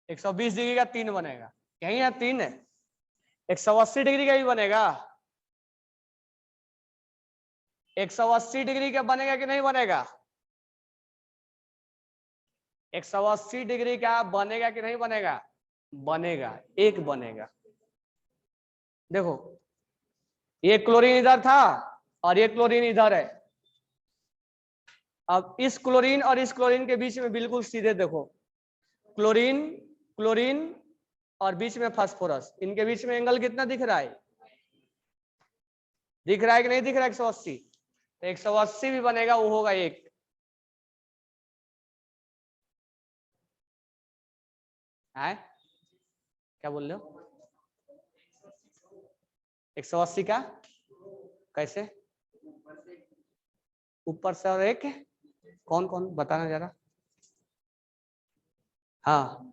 120 डिग्री का 3 बनेगा। यही है 3 है। 180 डिग्री का भी बनेगा। 180 डिग्री का बनेगा कि नहीं बनेगा? 180 डिग्री का बनेगा कि नहीं बनेगा? बनेगा, एक बनेगा। देखो, ये क्लोरीन इधर था और ये क्लोरीन इधर है। अब इस क्लोरीन और इस क्लोरीन के बीच में बिल्कुल सीधे देखो, क्लोरीन क्लोरीन और बीच में फास्फोरस, इनके बीच में एंगल कितना दिख रहा है? दिख रहा है कि नहीं दिख रहा है? 180। तो 180 भी बनेगा, वो होगा 1। है क्या बोल रहे हो? 180 का कैसे? ऊपर से और एक, कौन कौन बताना जरा। हाँ,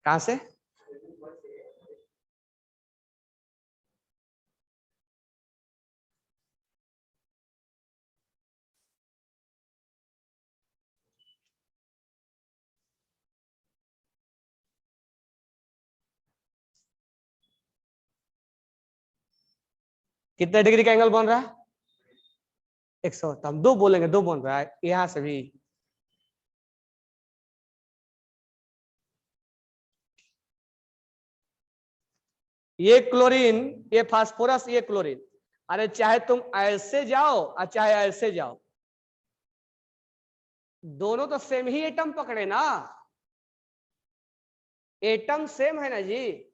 कहां से? कितने डिग्री का एंगल बन रहा है? 100। हम 2 बोलेंगे, 2 बन रहा है यहां से भी। ये क्लोरीन, ये फास्फोरस, ये क्लोरीन, अरे चाहे तुम ऐसे जाओ और चाहे ऐसे जाओ, दोनों तो सेम ही एटम पकड़े ना। एटम सेम है ना जी।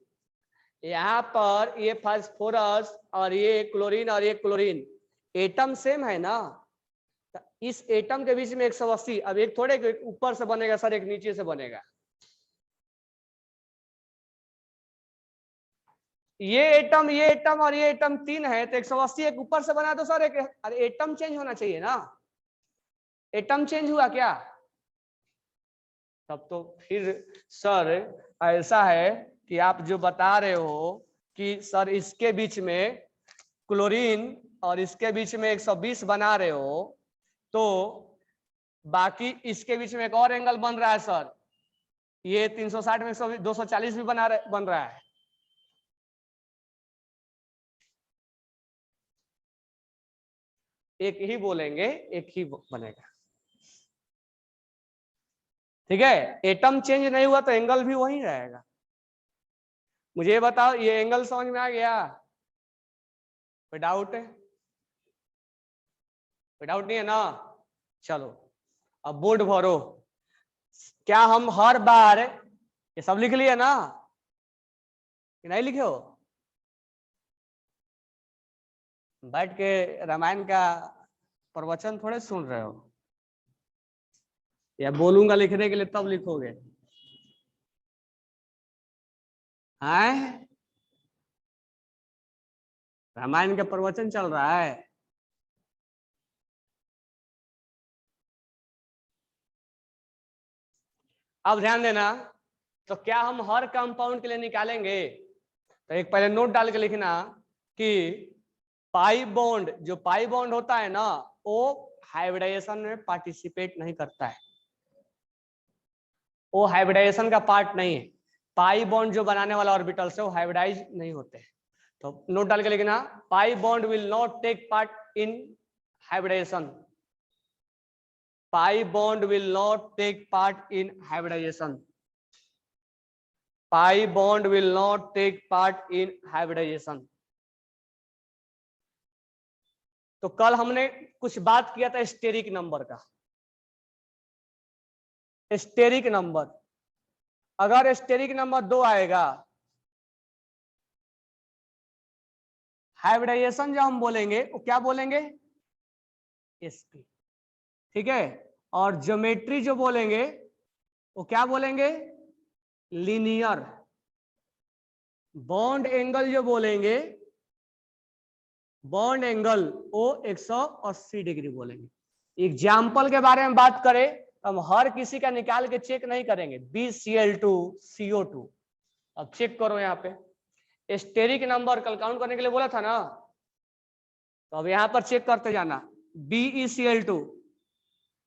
यहाँ पर ये फास्फोरस और ये क्लोरीन और ये क्लोरीन, एटम सेम है ना। तो इस एटम के बीच में 180, अब एक थोड़े ऊपर से बनेगा सर, एक नीचे से बनेगा। ये एटम और ये एटम 3 है, तो 180 एक ऊपर से बना दो सर एक। अरे एटम चेंज होना चाहिए ना। एटम चेंज हुआ क्या? तब तो फिर सर ऐसा है कि आप जो बता रहे हो कि सर इसके बीच में क्लोरीन और इसके बीच में 120 बना रहे हो, तो बाकी इसके बीच में एक और एंगल बन रहा है सर, ये 360 में 240 भी बन रहा है। एक ही बोलेंगे, एक ही बनेगा। ठीक है, एटम चेंज नहीं हुआ तो एंगल भी वही रहेगा। मुझे ये बताओ, ये एंगल समझ में आ गया? कोई डाउट है? कोई डाउट नहीं है ना? चलो अब बोर्ड भरो। क्या हम हर बार ये सब लिख लिए ना कि नहीं लिखे हो? बैठ के रामायण का प्रवचन थोड़े सुन रहे हो, या बोलूंगा लिखने के लिए तब लिखोगे? हैं? रामायण का प्रवचन चल रहा है। अब ध्यान देना, तो क्या हम हर कंपाउंड के लिए निकालेंगे? तो एक पहले नोट डाल के लिखना कि पाई बॉन्ड, जो पाई बॉन्ड होता है ना, वो हाइब्रिडाइजेशन में पार्टिसिपेट नहीं करता है, वो हाइब्रिडाइजेशन का पार्ट नहीं है। पाई बॉन्ड जो बनाने वाला ऑर्बिटल से वो हाइब्रिडाइज नहीं होते हैं। तो नोट डाल के लिखना, pi bond will not take part in hybridisation. Pi bond will not take part in hybridisation. Pi bond will not take part in hybridisation. तो कल हमने कुछ बात किया था स्टेरिक नंबर का। स्टेरिक नंबर, अगर स्टेरिक नंबर 2 आएगा, हाइब्रिडाइजेशन जब हम बोलेंगे वो क्या बोलेंगे? sp। ठीक है, और ज्योमेट्री जो बोलेंगे वो क्या बोलेंगे? लीनियर। बॉन्ड एंगल जो बोलेंगे, बॉन्ड एंगल वो 180 डिग्री बोलेंगे। एग्जाम्पल के बारे में बात करें, हम हर किसी का निकाल के चेक नहीं करेंगे। BCl2 CO2, अब चेक करो यहाँ पे स्टेरिक नंबर कल काउंट करने के लिए बोला था ना, तो अब यहाँ पर चेक करते जाना। BeCl2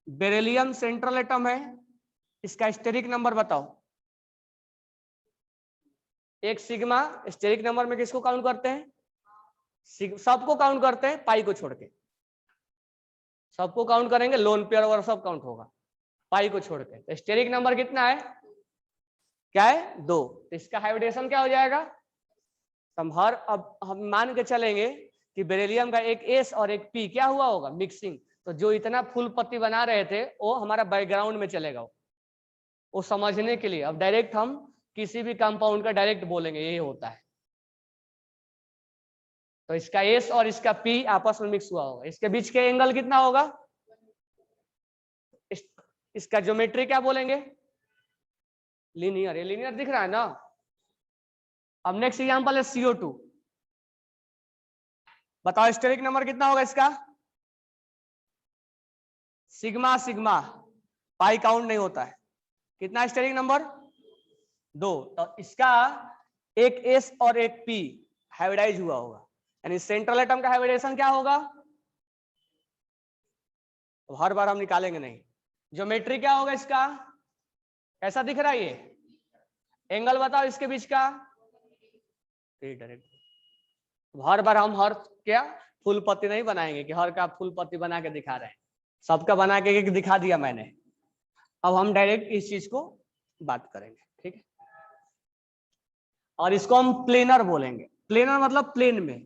बेरिलियम सेंट्रल एटम है, इसका स्टेरिक नंबर बताओ। एक सिग्मा स्टेरिक नंबर में किसको काउंट करते हैं? सबको काउंट करते हैं, पाई को छोड़ के। सबको काउंट करेंगे, लोन पेयर वगैरह सब काउंट होगा, पाई को छोड़ के। तो स्टेरिक नंबर कितना है? क्या है? 2। तो इसका हाइब्रिडेशन क्या हो जाएगा? अब हम मान के चलेंगे कि बेरिलियम का एक S और एक P क्या हुआ होगा? मिक्सिंग। तो जो इतना फुल पत्ती बना रहे थे वो हमारा बैकग्राउंड में चलेगा, वो समझने के लिए। अब डायरेक्ट हम किसी भी कंपाउंड का डायरेक्ट बोलेंगे, यही होता है। तो इसका S और इसका P आपस में मिक्स हुआ होगा, इसके बीच के एंगल कितना होगा? इसका ज्योमेट्री क्या बोलेंगे? लीनियर। ये लीनियर दिख रहा है ना। अब नेक्स्ट एग्जांपल है CO2। बताओ स्टेरिक नंबर कितना होगा इसका? सिग्मा सिग्मा, पाई काउंट नहीं होता है। कितना स्टेरिक नंबर? 2। तो इसका एक S और एक P हाइब्रिडाइज हुआ होगा, यानी सेंट्रल एटम का हाइब्रिडेशन क्या होगा? तो हर बार हम निकालेंगे नहीं। ज्योमेट्री क्या होगा इसका? कैसा दिख रहा है ये? एंगल बताओ इसके बीच का। हर बार हम हर क्या फुल पत्ती नहीं बनाएंगे कि हर का फुल पत्ती बना के दिखा रहे हैं। सबका बना के एक दिखा दिया मैंने। अब हम डायरेक्ट इस चीज को बात करेंगे, ठीक है। और इसको हम प्लेनर बोलेंगे। प्लेनर मतलब प्लेन में,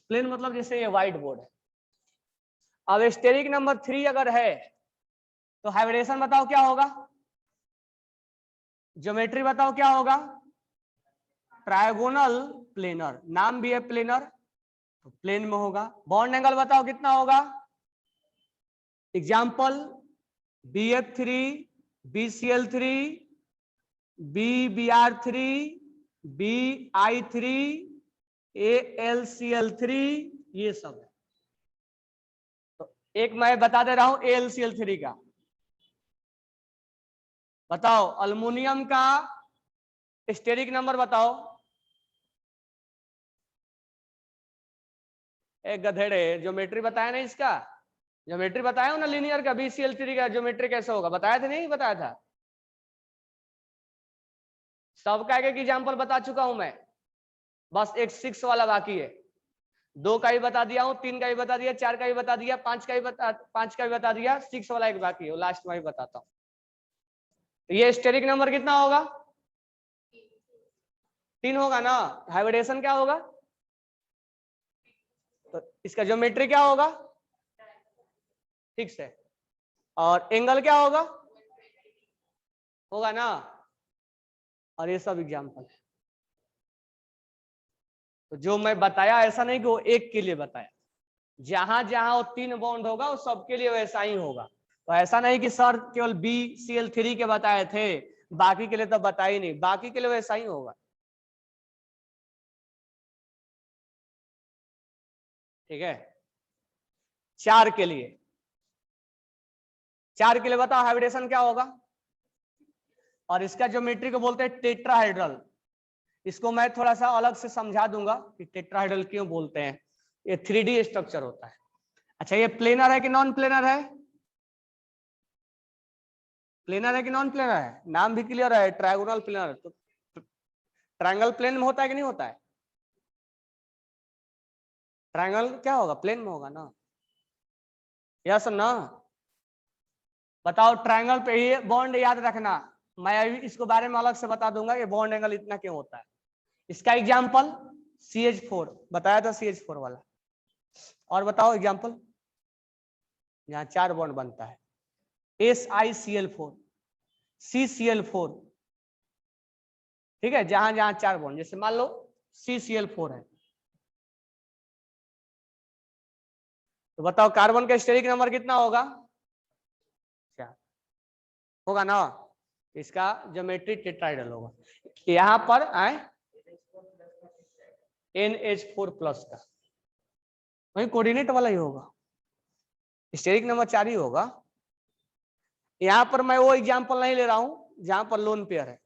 प्लेन मतलब जैसे ये व्हाइट बोर्ड है। अब स्टेरिक नंबर 3 अगर है तो हाइब्रिडेशन बताओ क्या होगा? ज्योमेट्री बताओ क्या होगा? ट्रायगोनल प्लेनर, नाम भी है प्लेनर तो प्लेन में होगा। बॉन्ड एंगल बताओ कितना होगा? Example BF3 BCl3 BBr3 BI3 AlCl3, ये सब है। तो एक मैं बता दे रहा हूं AlCl3 का। बताओ अल्युमिनियम का स्टेरिक नंबर बताओ। एक गधेड़े, ज्योमेट्री बताया नहीं इसका? ज्योमेट्री बताया ना लीनियर का। BCl3 का ज्योमेट्री कैसे होगा बताया था? नहीं बताया था? सबका एक एग्जाम्पल बता चुका हूं मैं, बस एक 6 वाला बाकी है। 2 का भी बता दिया हूं, 3 का भी बता दिया, 4 का भी बता दिया, 5 का भी बता दिया, 6 वाला एक बाकी है, लास्ट में भी बताता हूं। तो ये स्टेरिक नंबर कितना होगा? 3 होगा ना। हाइब्रिडेशन क्या होगा? तो इसका ज्योमेट्री क्या होगा? ठीक है। और एंगल क्या होगा? होगा ना। और ये सब एग्जाम्पल है। तो जो मैं बताया ऐसा नहीं कि वो एक के लिए बताया, जहां जहां वो 3 बॉन्ड होगा वो सबके लिए वैसा ही होगा। तो ऐसा नहीं कि सर केवल BCl3 के बताए थे, बाकी के लिए तो बता ही नहीं, बाकी के लिए वैसा ही होगा। ठीक है, 4 के लिए, 4 के लिए बताओ हाइब्रिडेशन क्या होगा। और इसका ज्योमेट्री को बोलते हैं टेट्राहेड्रल। इसको मैं थोड़ा सा अलग से समझा दूंगा कि टेट्राहेड्रल क्यों बोलते हैं। ये 3D स्ट्रक्चर होता है। अच्छा, ये प्लेनर है कि नॉन प्लेनर है? प्लेनर है कि नॉन प्लेनर है? नाम भी क्लियर है, ट्रायगोनल प्लेनर। तो ट्रायंगल प्लेन में होता है कि नहीं होता है? ट्रायंगल क्या होगा, प्लेन में होगा ना, यस ना? बताओ ट्रायंगल पे ये बॉन्ड याद रखना, मैं अभी इसको बारे में अलग से बता दूंगा ये बॉन्ड एंगल इतना क्यों होता है। इसका एग्जांपल CH4 बताया था, CH4 वाला। और बताओ एग्जांपल, यहाँ 4 बॉन्ड बनता है, SiCl4, CCl4। ठीक है, जहां जहां 4 बॉन्ड, जैसे मान लो CCl4 है, तो बताओ कार्बन का स्टेरिक नंबर कितना होगा? 4 होगा ना। इसका ज्योमेट्री टेट्राहेड्रल होगा। यहाँ पर आए NH4+ का, वही कोऑर्डिनेट वाला ही होगा, स्टेरिक नंबर 4 ही होगा। यहाँ पर मैं वो एग्जांपल नहीं ले रहा हूं जहां पर लोन पेयर है,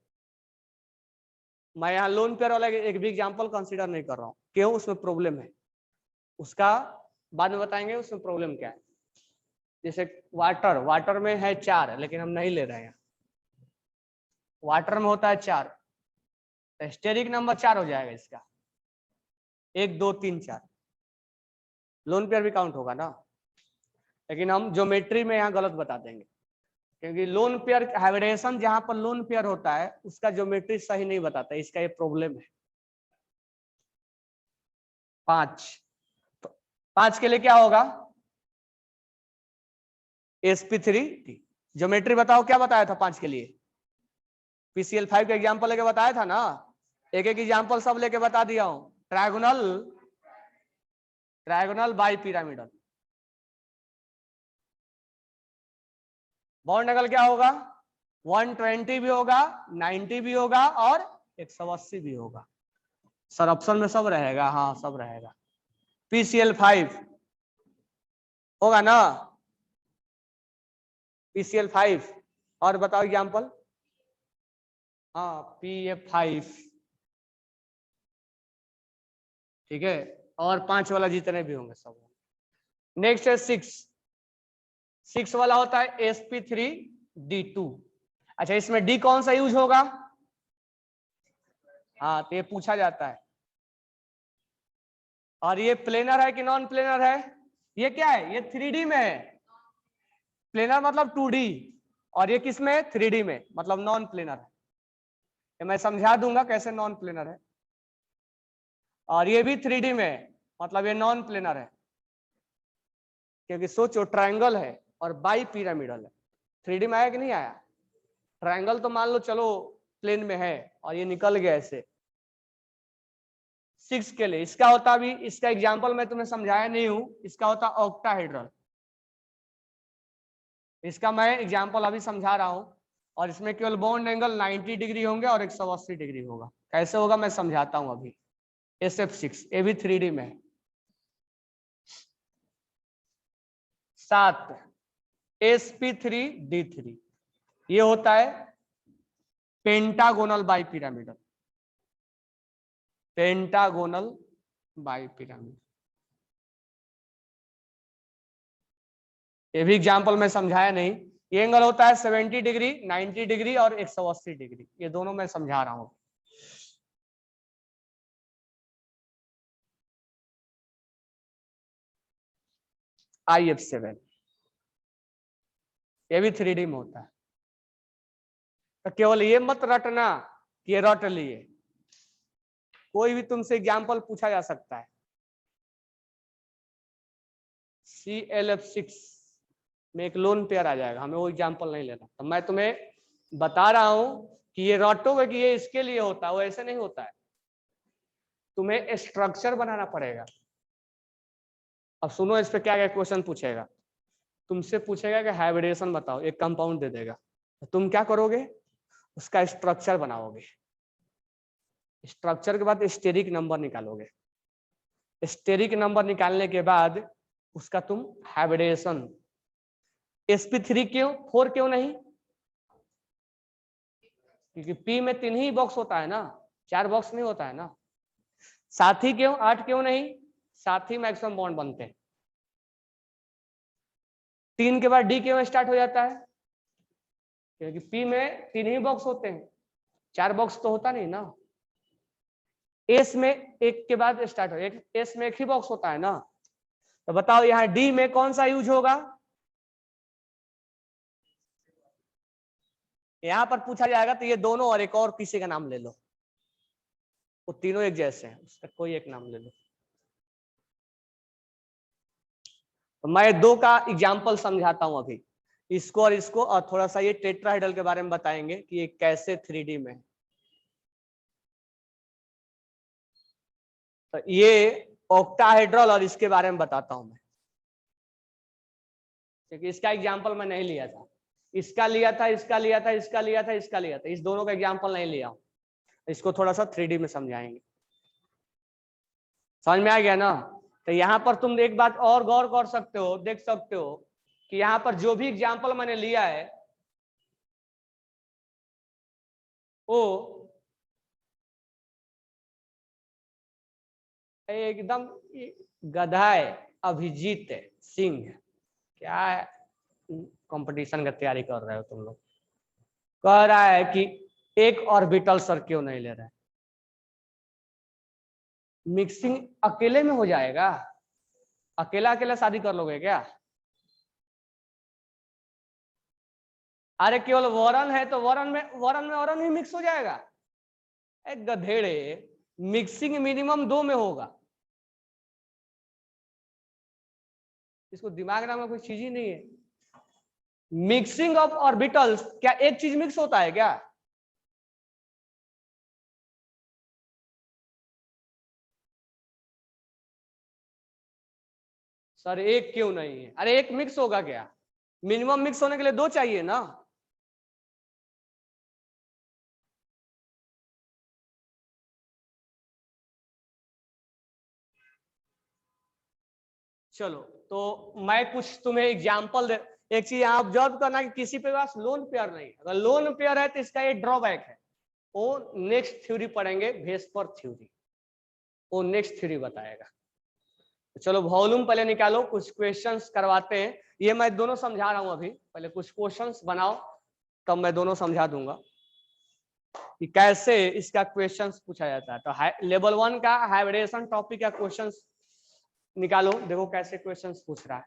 मैं यहाँ लोन पेयर वाला एक भी एग्जांपल कंसीडर नहीं कर रहा हूँ। क्यों? उसमें प्रॉब्लम है, उसका बाद में बताएंगे उसमें प्रॉब्लम क्या है। जैसे वाटर में है 4 लेकिन हम नहीं ले रहे हैं, वाटर में होता है 4, तो स्टेरिक नंबर 4 हो जाएगा इसका, 1 2 3 4। लोन पेयर भी काउंट होगा ना, लेकिन हम ज्योमेट्री में यहाँ गलत बता देंगे, क्योंकि लोन पेयर हाइब्रिडेशन जहां पर लोन पेयर होता है उसका ज्योमेट्री सही नहीं बताता, इसका ये प्रॉब्लम है। 5, तो 5 के लिए क्या होगा? sp3। ज्योमेट्री बताओ क्या बताया था 5 के लिए? PCl5 का एग्जांपल लेके बताया था ना, एक एक एग्जांपल सब लेके बता दिया हूं। Trigonal bi pyramidal. Bond angle क्या होगा? 120 भी होगा, 90 भी होगा और 180 भी होगा। सर ऑप्शन में सब रहेगा? हाँ सब रहेगा। PCl5 होगा ना, PCl5। और बताओ एग्जांपल। हाँ PF5। ठीक है, और 5 वाला जितने भी होंगे सब। नेक्स्ट है 6 वाला होता है sp3d2। अच्छा, इसमें D कौन सा यूज होगा? हाँ, तो ये पूछा जाता है। और ये प्लेनर है कि नॉन प्लेनर है? ये क्या है? ये 3D में है। प्लेनर मतलब 2D, और ये किस में है? 3D में, मतलब नॉन प्लेनर है। ये मैं समझा दूंगा कैसे नॉन प्लेनर है। और ये भी 3D में है, मतलब ये नॉन प्लेनर है, क्योंकि सोचो ट्रायंगल है और बाई पिरामिडल है। 3D में आया कि नहीं आया? ट्रायंगल तो मान लो चलो प्लेन में है और ये निकल गया ऐसे। 6 के लिए इसका होता भी, इसका एग्जांपल मैं तुम्हें समझाया नहीं हूं, इसका होता ऑक्टाहेड्रल। इसका मैं एग्जांपल अभी समझा रहा हूं, और इसमें केवल बॉन्ड एंगल 90 डिग्री होंगे और 180 डिग्री होगा। कैसे होगा मैं समझाता हूं अभी। SF6 ये भी 3D में है। 7 sp3d3, ये होता है pentagonal bi pyramidal. Pentagonal by pyramid, ये भी एग्जांपल मैं समझाया नहीं। ये एंगल होता है 70 डिग्री, 90 डिग्री और 180 डिग्री, ये दोनों मैं समझा रहा हूं। IF7 ये भी 3D में होता है। तो केवल ये मत रटना कि ये रट लिए, कोई भी तुमसे एग्जांपल पूछा जा सकता है। ClF6 में एक लोन पेयर आ जाएगा, हमें वो एग्जांपल नहीं लेना। तो मैं तुम्हें बता रहा हूं कि ये रटोगे कि ये इसके लिए होता है, वो ऐसे नहीं होता है। तुम्हें स्ट्रक्चर बनाना पड़ेगा, अब सुनो इस पे क्या क्या क्वेश्चन पूछेगा। तुमसे पूछेगा कि हाइब्रिडेशन बताओ, एक कंपाउंड दे देगा, तो तुम क्या करोगे, उसका स्ट्रक्चर बनाओगे, स्ट्रक्चर के बाद स्टेरिक नंबर निकालोगे, स्टेरिक नंबर निकालने के बाद उसका तुम हाइब्रिडेशन, sp3 क्यों 4 क्यों नहीं, क्योंकि पी में 3 ही बॉक्स होता है ना, 4 बॉक्स नहीं होता है ना। साथ ही क्यों 8 क्यों नहीं, साथ ही मैक्सिमम बॉन्ड बनते हैं। 3 के बाद डी क्यों स्टार्ट हो जाता है, क्योंकि पी में 3 ही बॉक्स होते हैं, 4 बॉक्स तो होता नहीं ना। एस में एक के बाद स्टार्ट हो, एस में एक ही बॉक्स होता है ना। तो बताओ यहाँ डी में कौन सा यूज होगा, यहां पर पूछा जाएगा तो ये दोनों और एक और किसी का नाम ले लो, वो तीनों एक जैसे हैं, उसका कोई एक नाम ले लो। तो मैं 2 का एग्जाम्पल समझाता हूं अभी, इसको और इसको, और थोड़ा सा ये टेट्राहेड्रल के बारे में बताएंगे कि ये कैसे 3D में। तो ये ऑक्टाहेड्रल और इसके बारे में बताता हूं मैं, क्योंकि इसका एग्जाम्पल मैं नहीं लिया था, इसका लिया था, इसका लिया था, इसका लिया था, इसका लिया था, इस दोनों का एग्जाम्पल नहीं लिया हूं। इसको थोड़ा सा 3D में समझाएंगे, समझ में आ गया ना। तो यहाँ पर तुम एक बात और गौर कर सकते हो, देख सकते हो कि यहाँ पर जो भी एग्जाम्पल मैंने लिया है वो एकदम गधा है, अभिजीत सिंह, क्या कंपटीशन का तैयारी कर रहे हो तुम लोग। कह रहा है कि एक ऑर्बिटल सर क्यों नहीं ले रहे, मिक्सिंग अकेले में हो जाएगा, अकेला अकेला शादी कर लोगे क्या, अरे केवल वरण है तो वरण ही मिक्स हो जाएगा, एक गधेड़े, मिक्सिंग मिनिमम 2 में होगा, इसको दिमाग नाम का कोई चीज ही नहीं है। मिक्सिंग ऑफ ऑर्बिटल्स, क्या एक चीज मिक्स होता है क्या, सर एक क्यों नहीं है, अरे एक मिक्स होगा क्या, मिनिमम मिक्स होने के लिए 2 चाहिए ना। चलो तो मैं कुछ तुम्हें एग्जांपल दे, एक चीज यहाँ ऑब्जर्व करना कि किसी पे पास लोन पेयर नहीं है, अगर लोन पेयर है तो इसका ये ड्रॉबैक है, वो नेक्स्ट थ्योरी पढ़ेंगे, वेस्पर थ्योरी, वो नेक्स्ट थ्योरी बताएगा। तो चलो वॉल्यूम पहले निकालो, कुछ क्वेश्चंस करवाते हैं, ये मैं दोनों समझा रहा हूं अभी, पहले कुछ क्वेश्चंस बनाओ तब मैं दोनों समझा दूंगा कि कैसे इसका क्वेश्चंस पूछा जाता है। तो लेवल 1 का हाइब्रिडेशन टॉपिक का क्वेश्चंस निकालो, देखो कैसे क्वेश्चंस पूछ रहा है,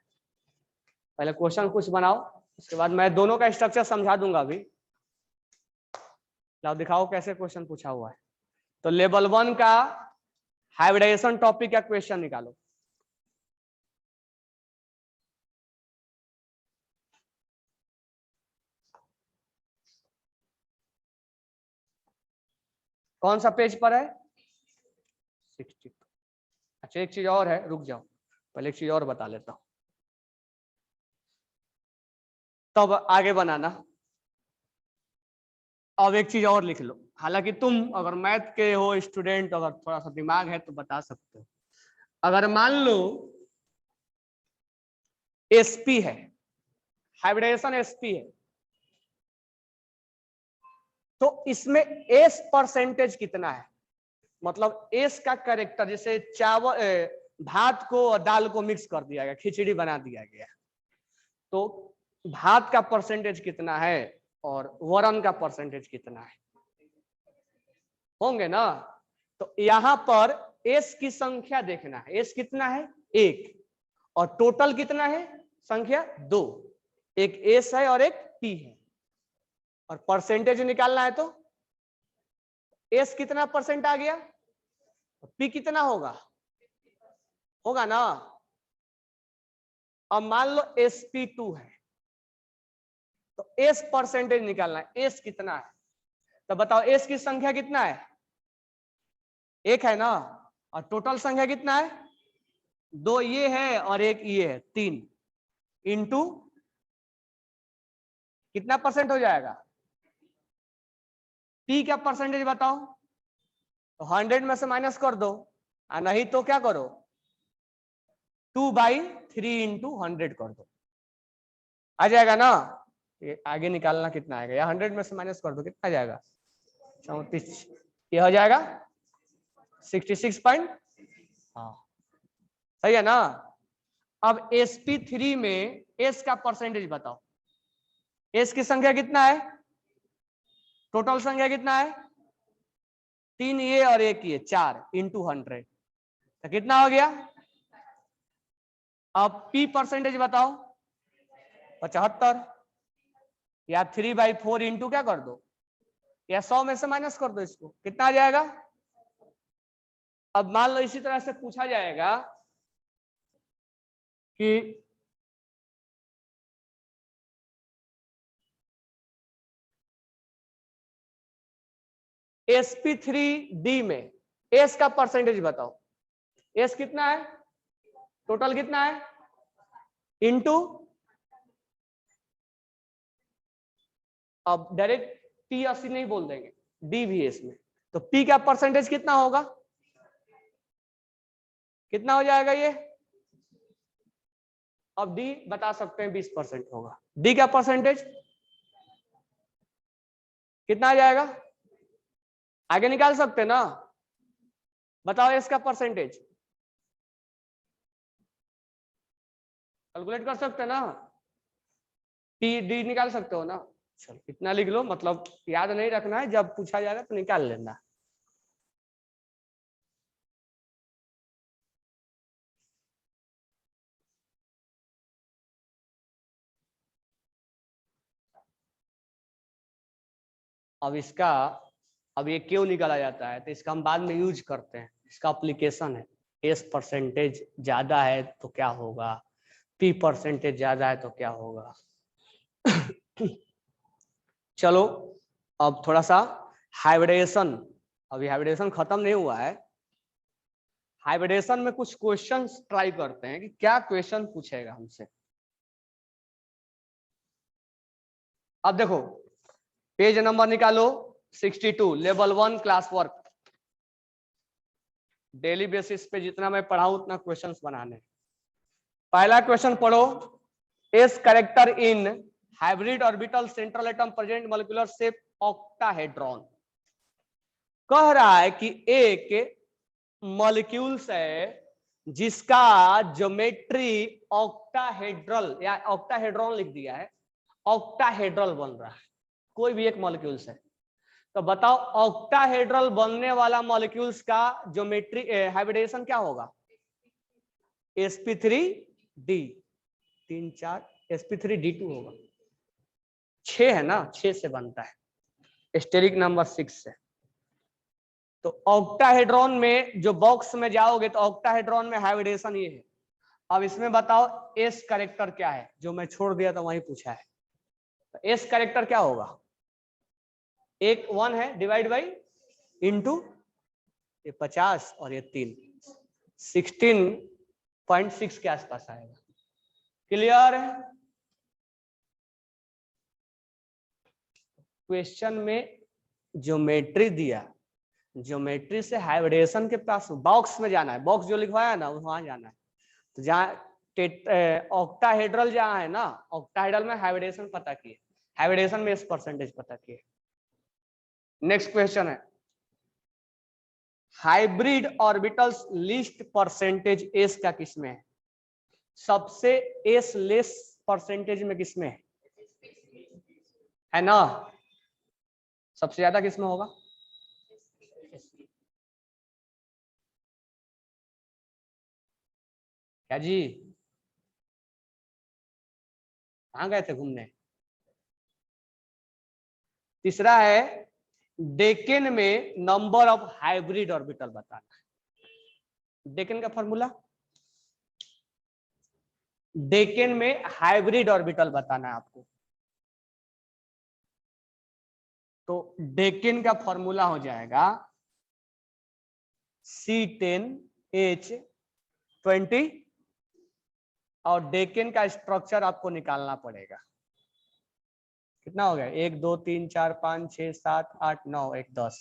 पहले क्वेश्चन कुछ बनाओ, उसके बाद मैं दोनों का स्ट्रक्चर समझा दूंगा अभी। लाओ दिखाओ कैसे क्वेश्चन पूछा हुआ है। तो लेवल 1 का हाइब्रिडेशन टॉपिक का क्वेश्चन निकालो, कौन सा पेज पर है, 60। अच्छा एक चीज और है, रुक जाओ पहले एक चीज और बता लेता हूं तब आगे बनाना। अब एक चीज और लिख लो, हालांकि तुम अगर मैथ के हो स्टूडेंट, अगर थोड़ा सा दिमाग है तो बता सकते हो। अगर मान लो एसपी है, हाइब्रिडेशन एसपी है, तो इसमें एस परसेंटेज कितना है, मतलब एस का कैरेक्टर, जैसे चावल भात को और दाल को मिक्स कर दिया गया, खिचड़ी बना दिया गया, तो भात का परसेंटेज कितना है और वरण का परसेंटेज कितना है, होंगे ना। तो यहां पर एस की संख्या देखना है, एस कितना है 1, और टोटल कितना है संख्या 2, एक एस है और एक पी है, और परसेंटेज निकालना है तो एस कितना परसेंट आ गया, पी कितना होगा, होगा ना। अब मान लो sp2 है, तो एस परसेंटेज निकालना है, एस कितना है, तो बताओ एस की संख्या कितना है, 1 है ना, और टोटल संख्या कितना है 2 ये है और 1 ये है, 3 इंटू कितना परसेंट हो जाएगा? पी का परसेंटेज बताओ। तो 100 में से माइनस कर दो, नहीं तो क्या करो 2/3 इंटू 100 कर दो, आ जाएगा ना। ये आगे निकालना कितना आएगा, या 100 में से माइनस कर दो, कितना आ जाएगा 34, ये हो जाएगा 66 पॉइंट। हाँ सही है ना। अब sp3 में s का परसेंटेज बताओ। s की संख्या कितना है, टोटल संख्या कितना है, 3 ये और 1 ये, 4 इंटू 100, तो कितना हो गया। अब p परसेंटेज बताओ 75, या 3/4 इंटू क्या कर दो, या 100 में से माइनस कर दो, इसको कितना आ जाएगा। अब मान लो इसी तरह से पूछा जाएगा कि sp3d में s का परसेंटेज बताओ। s कितना है, टोटल कितना है, इंटू, अब डायरेक्ट p 80 नहीं बोल देंगे, d भी है इसमें, तो p का परसेंटेज कितना होगा, कितना हो जाएगा ये। अब d बता सकते हैं 20% होगा, d का परसेंटेज कितना आ जाएगा, आगे निकाल सकते हैं ना, बताओ s का परसेंटेज, कैलकुलेट कर सकते हैं ना, p d निकाल सकते हो ना। चलो इतना लिख लो, मतलब याद नहीं रखना है, जब पूछा जाएगा तो निकाल लेना। अब इसका, अब ये क्यों निकाला जाता है, तो इसका हम बाद में यूज करते हैं, इसका एप्लीकेशन है। एस परसेंटेज ज्यादा है तो क्या होगा, पी परसेंटेज ज्यादा है तो क्या होगा। चलो अब थोड़ा सा हाइब्रिडेशन, अभी हाइब्रिडेशन खत्म नहीं हुआ है, हाइब्रिडेशन में कुछ क्वेश्चंस ट्राई करते हैं कि क्या क्वेश्चन पूछेगा हमसे। अब देखो पेज नंबर निकालो 62, level 1 class work, daily basis पे जितना मैं पढ़ाऊं उतना क्वेश्चंस बनाने। पहला क्वेश्चन पढ़ो, S character in hybrid orbital central atom present molecular shape octahedron. कह रहा है कि एक मॉलिक्यूल्स है जिसका ज्योमेट्री ऑक्टाहेड्रल या ऑक्टाहेड्रॉन लिख दिया है, ऑक्टाहेड्रल बन रहा है, कोई भी एक मॉलिक्यूल्स है, तो बताओ ऑक्टाहेड्रल बनने वाला मॉलिक्यूल्स का ज्योमेट्री हाइब्रिडेशन क्या होगा, sp3d, 3 4 sp3d2 होगा, 6 है ना, 6 से बनता है, स्टेरिक नंबर 6 से। तो ऑक्टाहेड्रॉन में जो बॉक्स में जाओगे तो ऑक्टाहेड्रॉन में हाइब्रिडेशन ये है। अब इसमें बताओ एस कैरेक्टर क्या है, जो मैं छोड़ दिया था वही पूछा है, तो एस कैरेक्टर क्या होगा, एक 1 है डिवाइड बाई इंटू ये 50 और ये 3, 16.6 के आसपास आएगा। क्लियर है। क्वेश्चन में ज्योमेट्री दिया, ज्योमेट्री से हाइब्रिडेशन के पास बॉक्स में जाना है, बॉक्स जो लिखवाया है ना वहां जाना है, तो जहाँ ऑक्टाहेड्रल जहाँ है ना, ऑक्टाहेड्रल में हाइब्रिडेशन पता किए, हाइब्रिडेशन में इस परसेंटेज पता किए। नेक्स्ट क्वेश्चन है, hybrid orbitals list percentage S का किसमें है, सबसे एस लेस परसेंटेज में किसमें है ना, सबसे ज्यादा किसमें होगा, क्या जी कहाँ गए थे घूमने। तीसरा है डेकेन में नंबर ऑफ हाइब्रिड ऑर्बिटल बताना है, डेकेन का फॉर्मूला, डेकेन में हाइब्रिड ऑर्बिटल बताना है आपको, तो डेकेन का फॉर्मूला हो जाएगा C10H20 और डेकेन का स्ट्रक्चर आपको निकालना पड़ेगा। कितना हो गया? 1 2 3 4 5 6 7 8 9 1 10।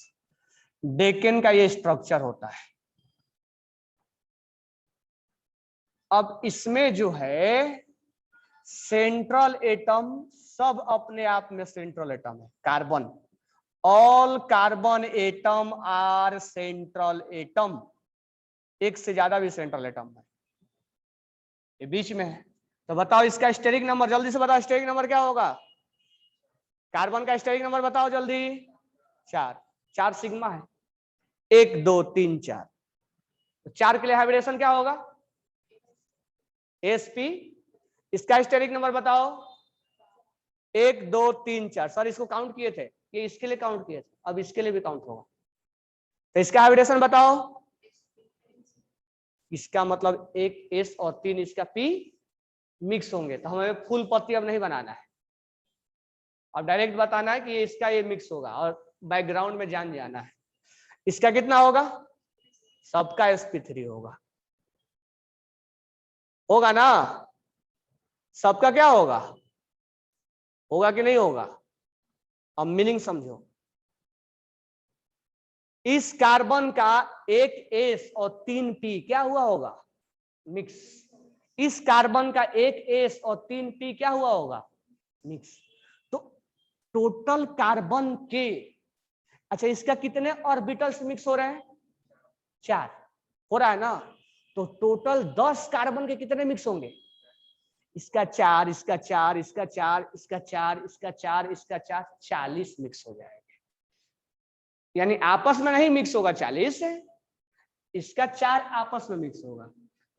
डेकेन का ये स्ट्रक्चर होता है। अब इसमें जो है सेंट्रल एटम सब अपने आप में सेंट्रल एटम है। Carbon, all carbon atom are central atom. एक से ज्यादा भी सेंट्रल एटम है, ये बीच में है। तो बताओ इसका स्टेरिक नंबर, जल्दी से बताओ स्टेरिक नंबर क्या होगा? कार्बन का स्टेरिक नंबर बताओ जल्दी। 4 सिग्मा है। 1 2 3 4। तो 4 के लिए हाइब्रिडेशन क्या होगा? sp। इसका स्टेरिक नंबर बताओ। 1 2 3 4। सर इसको काउंट किए थे, ये इसके लिए काउंट किए थे, अब इसके लिए भी काउंट होगा। तो इसका हाइब्रिडेशन बताओ। इसका मतलब 1 s और 3 इसका p मिक्स होंगे। तो हमें फुल पत्ती अब नहीं बनाना है, अब डायरेक्ट बताना है कि इसका ये मिक्स होगा और बैकग्राउंड में जान जाना है। इसका कितना होगा? सबका sp3 होगा। होगा ना? सबका क्या होगा? होगा कि नहीं होगा? अब मीनिंग समझो। इस कार्बन का 1 s और 3 p क्या हुआ होगा? मिक्स। इस कार्बन का 1 s और 3 p क्या हुआ होगा? मिक्स। तो टोटल कार्बन के, अच्छा इसका कितने ऑर्बिटल्स मिक्स हो रहे हैं? 4 हो रहा है ना? तो टोटल 10 कार्बन के कितने मिक्स होंगे? इसका 4, इसका 4, इसका 4, इसका 4, इसका 4, इसका 4, 40 मिक्स हो जाएगा। यानी आपस में नहीं मिक्स होगा 40 है, इसका 4 आपस में मिक्स होगा।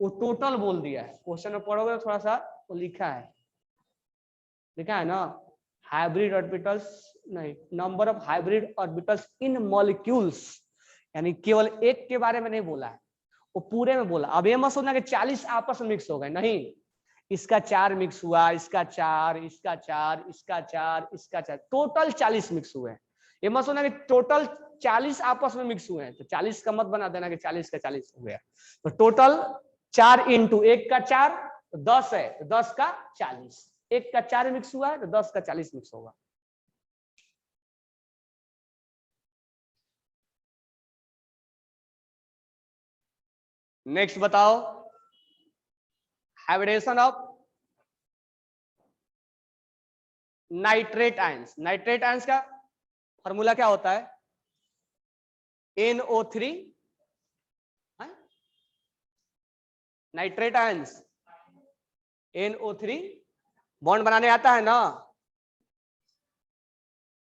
वो टोटल बोल दिया है, क्वेश्चन में पढ़ोगे थोड़ा सा वो लिखा है ना, हाइब्रिड ऑर्बिटल्स नहीं, number of hybrid orbitals in molecules, यानी केवल एक के बारे में नहीं बोला है, वो पूरे में बोला। अब ये मत सोचना कि 40 आपस में मिक्स हो गए, नहीं, इसका 4 मिक्स हुआ, इसका 4, इसका 4, इसका 4, इसका 4, टोटल 40 मिक्स हुए हैं। ये मत सोचना कि टोटल 40 आपस में मिक्स हुए हैं, तो 40 का मत बना देना कि 40 का 40 हो गया। तो टोटल 4 इंटू 1 का 4 तो 10 है, तो 10 का 40, 1 का 4 मिक्स हुआ है तो 10 का 40 मिक्स होगा। नेक्स्ट बताओ, hybridisation of nitrate ions. Nitrate ions का फॉर्मूला क्या होता है? NO3। Nitrate ions NO3 bond बनाने आता है ना?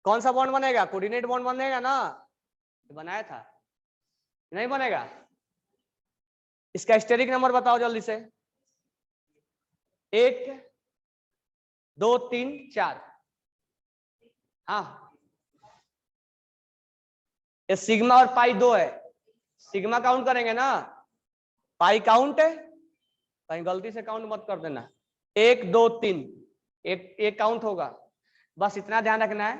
कौन सा बॉन्ड बनेगा? कोऑर्डिनेट बॉन्ड बनेगा ना? बनाया था, नहीं बनेगा? इसका स्टेरिक नंबर बताओ जल्दी से। 1 2 3 4। हाँ, ये सिग्मा और पाई 2 है, सिग्मा काउंट करेंगे ना, पाई काउंट है, कहीं गलती से काउंट मत कर देना। 1 2 3 एक काउंट होगा, बस इतना ध्यान रखना है,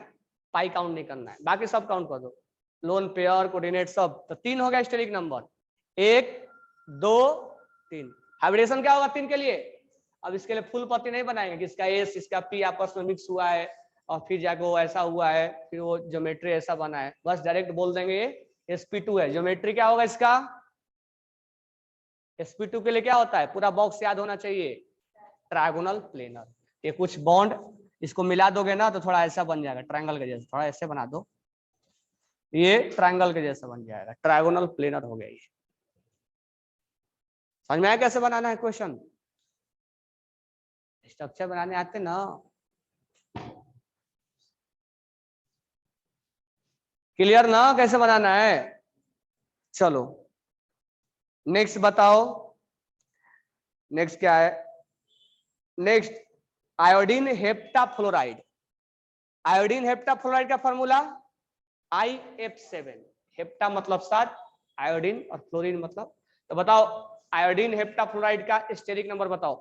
पाई काउंट नहीं करना है, बाकी सब काउंट कर दो, लोन पेयर कोऑर्डिनेट सब। तो 3 हो गया स्टेरिक नंबर, 1 2 3। हाइब्रिडेशन क्या होगा 3 के लिए? अब इसके लिए फुल पत्ती नहीं बनाएंगे कि इसका एस इसका पी आपस में मिक्स हुआ है और फिर जाके वो ऐसा हुआ है, फिर वो ज्योमेट्री ऐसा बना है, बस डायरेक्ट बोल देंगे ये sp2 है। ज्योमेट्री क्या होगा इसका? sp2 के लिए क्या होता है? पूरा बॉक्स याद होना चाहिए, ट्रायगोनल प्लेनर। ये कुछ बॉन्ड इसको मिला दोगे ना तो थोड़ा ऐसा बन जाएगा, ट्रायंगल के जैसा, थोड़ा ऐसे बना दो, ये ट्रायंगल के जैसा बन जाएगा, ट्रायगोनल प्लेनर हो गया। ये समझ में आया कैसे बनाना है? क्वेश्चन स्ट्रक्चर बनाने आते ना? क्लियर ना कैसे बनाना है? चलो नेक्स्ट बताओ, नेक्स्ट क्या है? Next iodine heptafluoride. Iodine heptafluoride का फॉर्मूला IF7। हेप्टा मतलब 7, आयोडीन और फ्लोरीन मतलब, तो बताओ आयोडीन हेप्टाफ्लोराइड का स्टेरिक नंबर बताओ,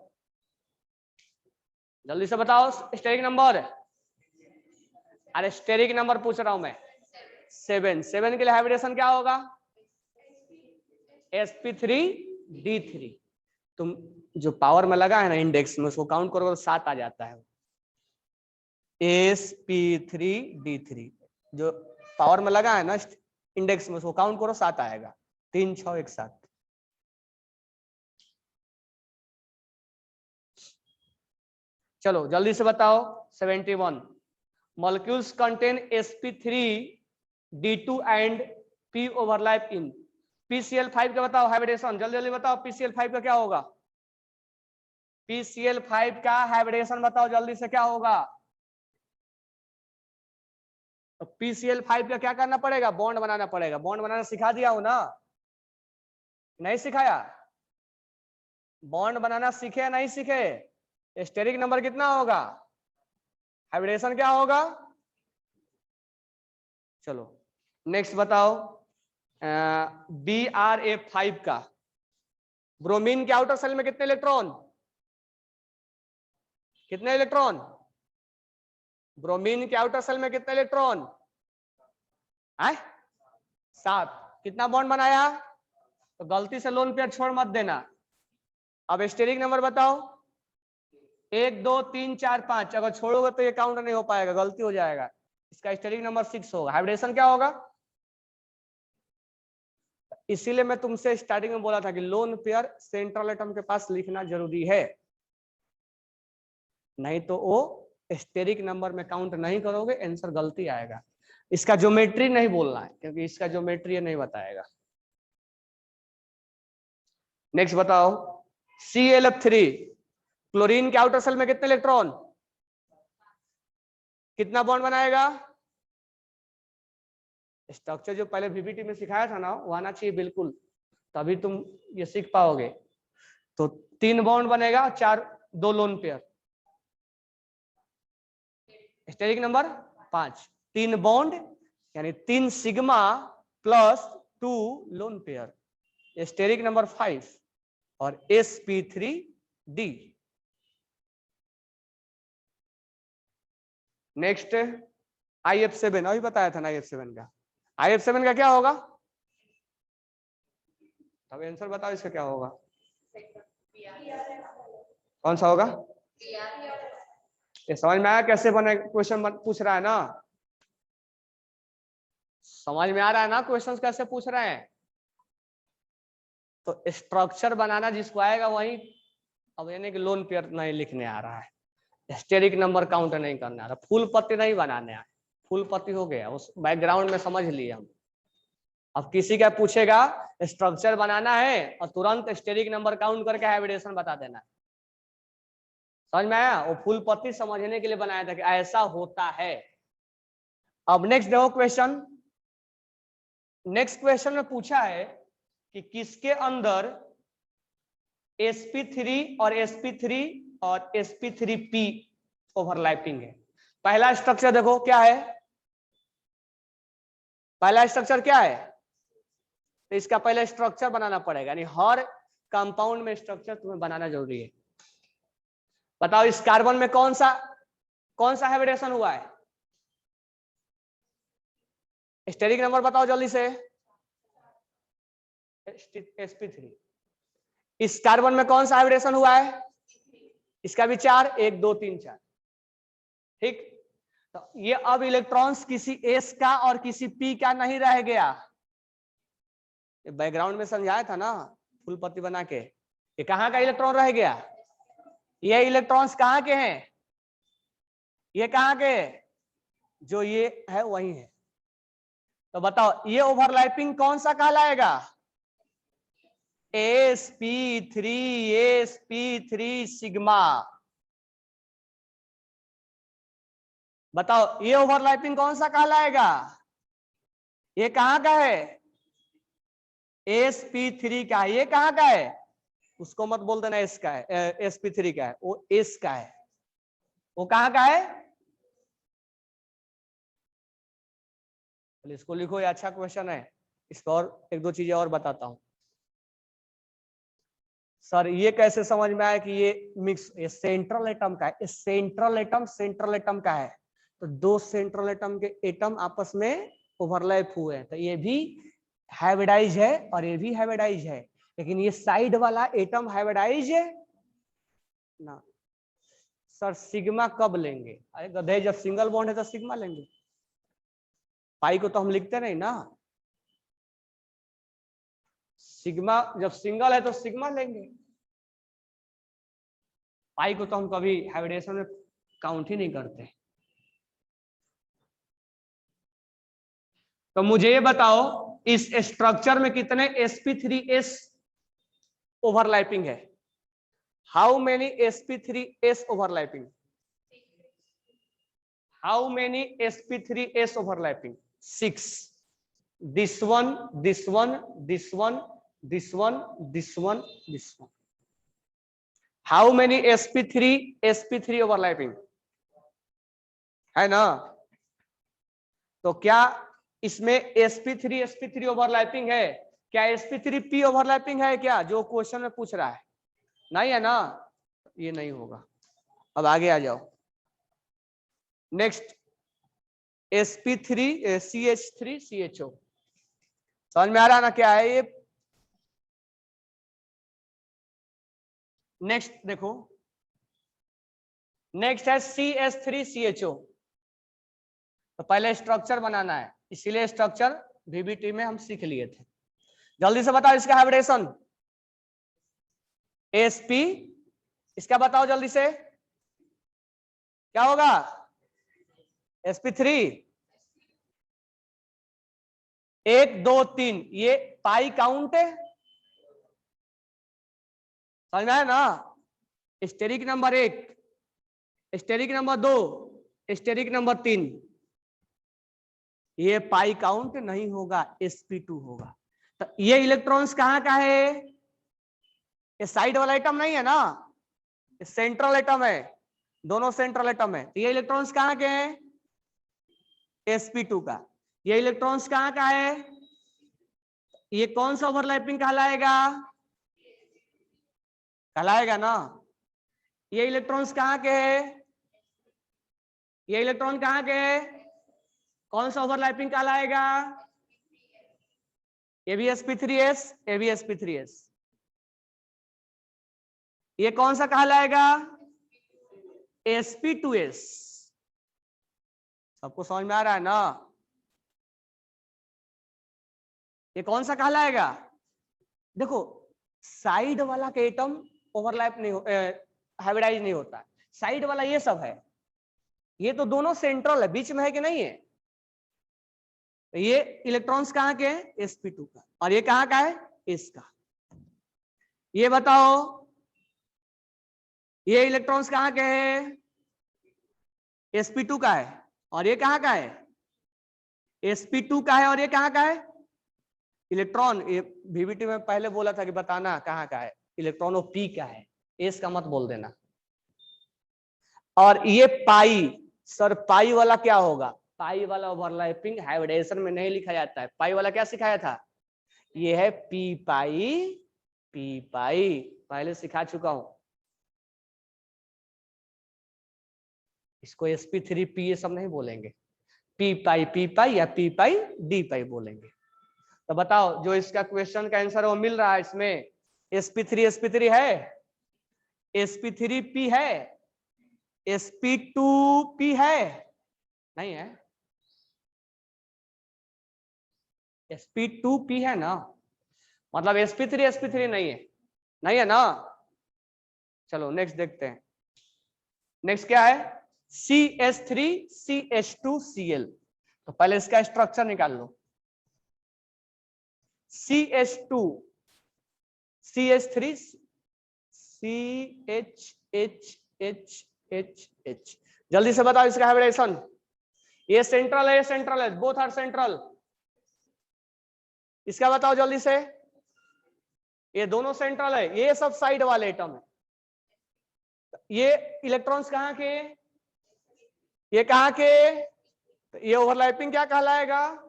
जल्दी से बताओ स्टेरिक नंबर। अरे स्टेरिक नंबर पूछ रहा हूं मैं। 7 के लिए हाइब्रिडेशन क्या होगा? sp3 d3। तुम जो पावर में लगा है ना इंडेक्स में, उसको काउंट करोगे तो 7 आ जाता है। sp3d3 जो पावर में लगा है ना इंडेक्स में, उसको काउंट करो 7 आएगा। 3 6 1 7। चलो जल्दी से बताओ। 71 molecules contain sp3d2 and p overlap in pCl5 का बताओ हाइब्रिडेशन। जल्दी जल्दी बताओ pCl5 का क्या होगा। pCl5 का हाइब्रिडेशन बताओ जल्दी से, क्या होगा। तो pCl5 का क्या करना पड़ेगा, बॉन्ड बनाना पड़ेगा। बॉन्ड बनाना सिखा दिया हो ना, नहीं सिखाया। बॉन्ड बनाना सीखे या नहीं सीखे। स्टेरिक नंबर कितना होगा, हाइब्रिडेशन क्या होगा। चलो नेक्स्ट बताओ। BrA5 का ब्रोमीन के आउटर सेल में कितने इलेक्ट्रॉन, कितने इलेक्ट्रॉन। ब्रोमीन के आउटर सेल में कितने इलेक्ट्रॉन है, 7। कितना बॉन्ड बनाया, तो गलती से लोन पेयर छोड़ मत देना। अब स्टेरिक नंबर बताओ। 1 2 3 4 5। अगर छोड़ोगे तो ये काउंट नहीं हो पाएगा, गलती हो जाएगा। इसका स्टेरिक नंबर 6 होगा। हाइब्रिडेशन क्या होगा। इसीलिए मैं तुमसे स्टार्टिंग में बोला था कि लोन पेयर सेंट्रल एटम के पास लिखना जरूरी है, नहीं तो वो स्टेरिक नंबर में काउंट नहीं करोगे, आंसर गलती आएगा। इसका ज्योमेट्री नहीं बोलना है, क्योंकि इसका ज्योमेट्री नहीं बताएगा। नेक्स्ट बताओ। ClF3 क्लोरीन के आउटर सेल में कितने इलेक्ट्रॉन, कितना बॉन्ड बनाएगा। स्ट्रक्चर जो पहले VBT में सिखाया था ना, वो आना चाहिए बिल्कुल, तभी तुम ये सीख पाओगे। तो 3 बॉन्ड बनेगा, 4 2 lone pair. Steric number 5। 3 bond यानी 3 sigma plus 2 lone pair, steric number 5 और sp3d। नेक्स्ट IF7, अभी बताया था ना IF7 का। IF7 का क्या होगा, अब आंसर बताओ इसका क्या होगा। कौन सा होगा, ये समझ में आया कैसे बने, क्वेश्चन पूछ रहा है ना, समझ में आ रहा है ना क्वेश्चंस कैसे पूछ रहे हैं। तो स्ट्रक्चर बनाना जिसको आएगा वही, अब यानी कि लोन पेयर नहीं लिखने आ रहा है, स्टेरिक नंबर काउंट नहीं करने आ रहा, फुल पत्ती नहीं बनाने आए। फुल पत्ती हो गया, उस बैकग्राउंड में समझ लिए हम। अब किसी का पूछेगा स्ट्रक्चर बनाना है और तुरंत स्टेरिक नंबर काउंट करके हाइब्रिडेशन बता देना है, समझ में आया। वो फुल पत्ती समझने के लिए बनाया था कि ऐसा होता है। अब नेक्स्ट देखो क्वेश्चन। नेक्स्ट क्वेश्चन में पूछा है कि किसके अंदर sp3 और sp3 और sp3p ओवरलैपिंग है। पहला स्ट्रक्चर देखो क्या है, पहला स्ट्रक्चर क्या है, तो इसका पहले स्ट्रक्चर बनाना पड़ेगा, यानी हर कंपाउंड में स्ट्रक्चर तुम्हें बनाना जरूरी है। बताओ इस कार्बन में कौन सा हाइब्रिडेशन हुआ है, स्टेरिक नंबर बताओ जल्दी से। sp3। इस कार्बन में कौन सा हाइब्रिडेशन हुआ है, इसका भी 4, 1 2 3 4। ठीक, तो ये अब इलेक्ट्रॉन्स किसी s का और किसी p का नहीं रह गया। ये बैकग्राउंड में समझाया था ना फुल पत्ती बना के। ये कहाँ का इलेक्ट्रॉन रह गया, ये इलेक्ट्रॉन्स कहाँ के हैं, ये कहाँ के, जो ये है वही है। तो बताओ ये ओवरलैपिंग कौन सा कहलाएगा, sp3 सिग्मा। बताओ ये ओवरलैपिंग कौन सा कहलाएगा, ये कहाँ का है, sp3 का। ये कहाँ का है, उसको मत बोल देना s का है, sp3 का है, वो s का है। वो कहाँ का है, इसको लिखो, ये अच्छा क्वेश्चन है। इसको और 1 2 चीजें और बताता हूं। सर ये कैसे समझ में आया कि ये मिक्स, ये सेंट्रल एटम का है, सेंट्रल एटम का है। तो 2 सेंट्रल एटम के एटम आपस में ओवरलैप हुए हैं, तो ये भी हाइब्रिडाइज है और ये भी हाइब्रिडाइज है। लेकिन ये साइड वाला एटम हाइब्रिडाइज है ना। सर सिग्मा कब लेंगे? अरे गधे, जब सिंगल बॉन्ड है तो सिग्मा लेंगे। पाई को तो हम लिखते नहीं ना। सिग्मा जब सिंगल है तो सिग्मा लेंगे। पाई को तो हम कभी हाइब्रिडेशन में काउंट ही नहीं करते। तो मुझे ये बताओ इस स्ट्रक्चर में कितने sp3s ओवरलैपिंग है? How many sp3s overlapping? How many sp3s overlapping? 6. This one, this one, this one, this one, this one, this one. How many sp3 overlapping है ना? तो क्या इसमें sp3 ओवरलैपिंग है? क्या sp3p ओवरलैपिंग है क्या, जो क्वेश्चन में पूछ रहा है? नहीं है ना, ये नहीं होगा। अब आगे आ जाओ। Next sp3 ch3 cho। समझ में आ रहा ना क्या है ये? नेक्स्ट देखो, नेक्स्ट है cs3cho। तो पहले स्ट्रक्चर बनाना है, इसीलिए स्ट्रक्चर VBT में हम सीख लिए थे। जल्दी से बताओ इसका हाइब्रिडेशन। sp, इसका बताओ जल्दी से क्या होगा? sp3 1 2 3, ये पाई काउंट है, समझ में आया ना? Steric number 1, steric number 2, steric number 3, ये पाई काउंट नहीं होगा, sp2 होगा। तो ये इलेक्ट्रॉन्स कहाँ का है? ये साइड वाला एटम नहीं है ना, ये सेंट्रल एटम है, दोनों सेंट्रल एटम है। तो ये इलेक्ट्रॉन्स कहाँ के हैं? sp2 का। ये इलेक्ट्रॉन्स कहाँ का है? ये कौन सा ओवरलैपिंग कहलाएगा? कहलाएगा ना। ये इलेक्ट्रॉन्स कहाँ के हैं? ये इलेक्ट्रॉन कहाँ के हैं? कौन सा ओवरलैपिंग कहलाएगा? ये भी sp3s, ये भी sp3s। ये कौन सा कहलाएगा? sp2s। सबको समझ में आ रहा है ना? ये कौन सा कहलाएगा? देखो साइड वाला के एटम ओवरलैप नहीं हाइब्रिडाइज नहीं होता है। साइड वाला ये सब है, ये तो दोनों सेंट्रल है, बीच में है कि नहीं है? ये इलेक्ट्रॉन्स कहाँ के हैं? sp2 का। और ये कहाँ का है? इसका। ये बताओ ये इलेक्ट्रॉन्स कहाँ के हैं? sp2 का है। और ये कहाँ का है? sp2 का है। और ये कहाँ का है? इलेक्ट्रॉन, ये VBT में पहले बोला था कि बताना कहाँ का है। इलेक्ट्रॉन p का है, s का मत बोल देना। और ये पाई, सर पाई वाला क्या होगा? पाई वाला ओवरलैपिंग हाइब्रिडेशन में नहीं लिखा जाता है। पाई वाला क्या सिखाया था? ये है p पाई, p पाई, पहले सिखा चुका हूं। इसको sp3p ये सब नहीं बोलेंगे, p पाई या p पाई d पाई बोलेंगे। तो बताओ जो इसका क्वेश्चन का आंसर वो मिल रहा है, इसमें sp3 है, sp3p है, sp2p है? नहीं है, sp2p है ना, मतलब sp3 नहीं है, नहीं है ना। चलो नेक्स्ट देखते हैं। नेक्स्ट क्या है? cs3ch2cl। तो पहले इसका स्ट्रक्चर निकाल लो। ch2 ch3 ch जल्दी से बताओ इसका हाइब्रिडेशन। ये सेंट्रल है, ये सेंट्रल है, बोथ आर सेंट्रल। इसका बताओ जल्दी से। ये दोनों सेंट्रल है, ये सब साइड वाले एटम है। ये इलेक्ट्रॉन्स कहाँ के? ये कहाँ के? ये ओवरलैपिंग क्या कहलाएगा?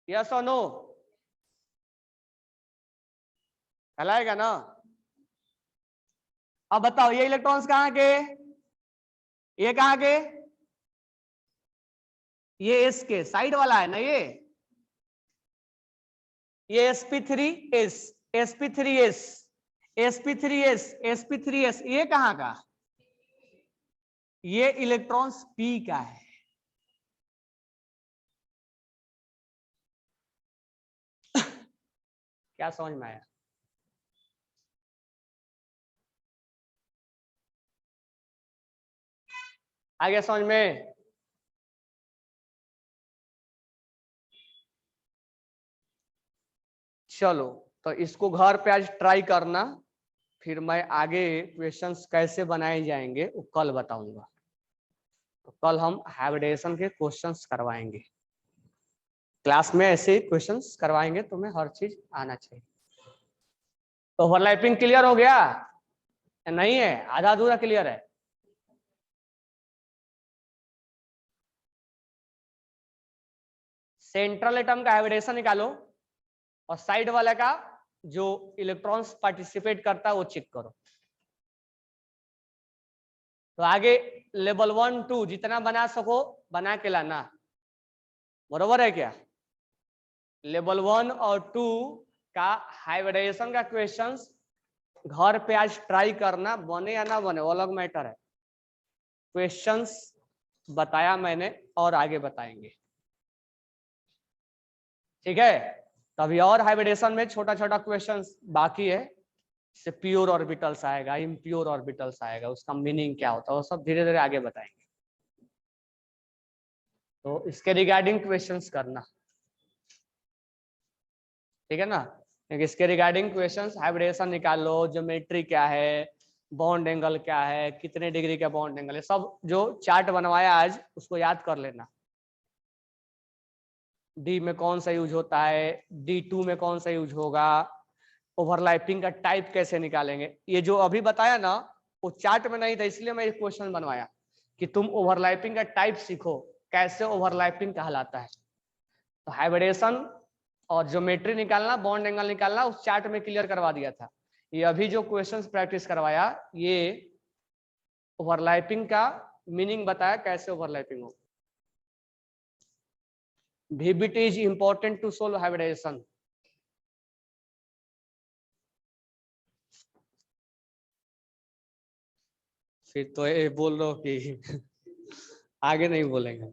यस और नो? कहलाएगा ना। अब बताओ ये इलेक्ट्रॉन्स कहाँ के? ये कहाँ के? ये इसके साइड वाला है ना, ये ये sp3s sp3s sp3s sp3s ये कहाँ का, ये इलेक्ट्रॉन्स p का है। क्या समझ में आया? आ गया समझ में? चलो तो इसको घर पे आज ट्राई करना, फिर मैं आगे क्वेश्चंस कैसे बनाए जाएंगे वो कल बताऊंगा। तो कल हम हाइब्रिडेशन के क्वेश्चंस करवाएंगे, क्लास में ऐसे क्वेश्चंस करवाएंगे, तुम्हें हर चीज आना चाहिए। तो ओवरलैपिंग क्लियर हो गया? नहीं है, आधा अधूरा क्लियर है। सेंट्रल एटम का हाइब्रिडेशन निकालो और साइड वाले का जो इलेक्ट्रॉन्स पार्टिसिपेट करता है वो चेक करो। तो आगे लेवल 1 2 जितना बना सको बना के लाना, बरोबर है क्या? लेवल 1 और 2 का हाइब्रिडेशन का क्वेश्चंस घर पे आज ट्राई करना, बने या ना बने वो अलग मैटर है। क्वेश्चंस बताया मैंने और आगे बताएंगे, ठीक है? तभी और हाइब्रिडेशन में छोटा छोटा क्वेश्चंस बाकी है, से प्योर ऑर्बिटल्स आएगा, इम्प्योर ऑर्बिटल्स आएगा, उसका मीनिंग क्या होता है वो सब धीरे धीरे आगे बताएंगे। तो इसके रिगार्डिंग क्वेश्चंस करना, ठीक है ना? इसके रिगार्डिंग क्वेश्चंस हाइब्रिडेशन निकाल लो, ज्योमेट्री क्या है, बॉन्ड एंगल क्या है, कितने डिग्री का बॉन्ड एंगल है, सब जो चार्ट बनवाया आज उसको याद कर लेना। डी में कौन सा यूज होता है, D2 में कौन सा यूज होगा, ओवरलैपिंग का टाइप कैसे निकालेंगे, ये जो अभी बताया ना वो चार्ट में नहीं था, इसलिए मैं एक क्वेश्चन बनवाया कि तुम ओवरलैपिंग का टाइप सीखो, कैसे ओवरलैपिंग कहलाता है। तो हाइब्रिडेशन और ज्योमेट्री निकालना, बॉन्ड एंगल निकालना उस चार्ट में क्लियर करवा दिया था। ये अभी जो क्वेश्चंस प्रैक्टिस करवाया ये ओवरलैपिंग का मीनिंग बताया, कैसे ओवरलैपिंग हो। VBT is important to solve hybridization. फिर तो ये बोल रहे हो कि आगे नहीं बोलेंगे।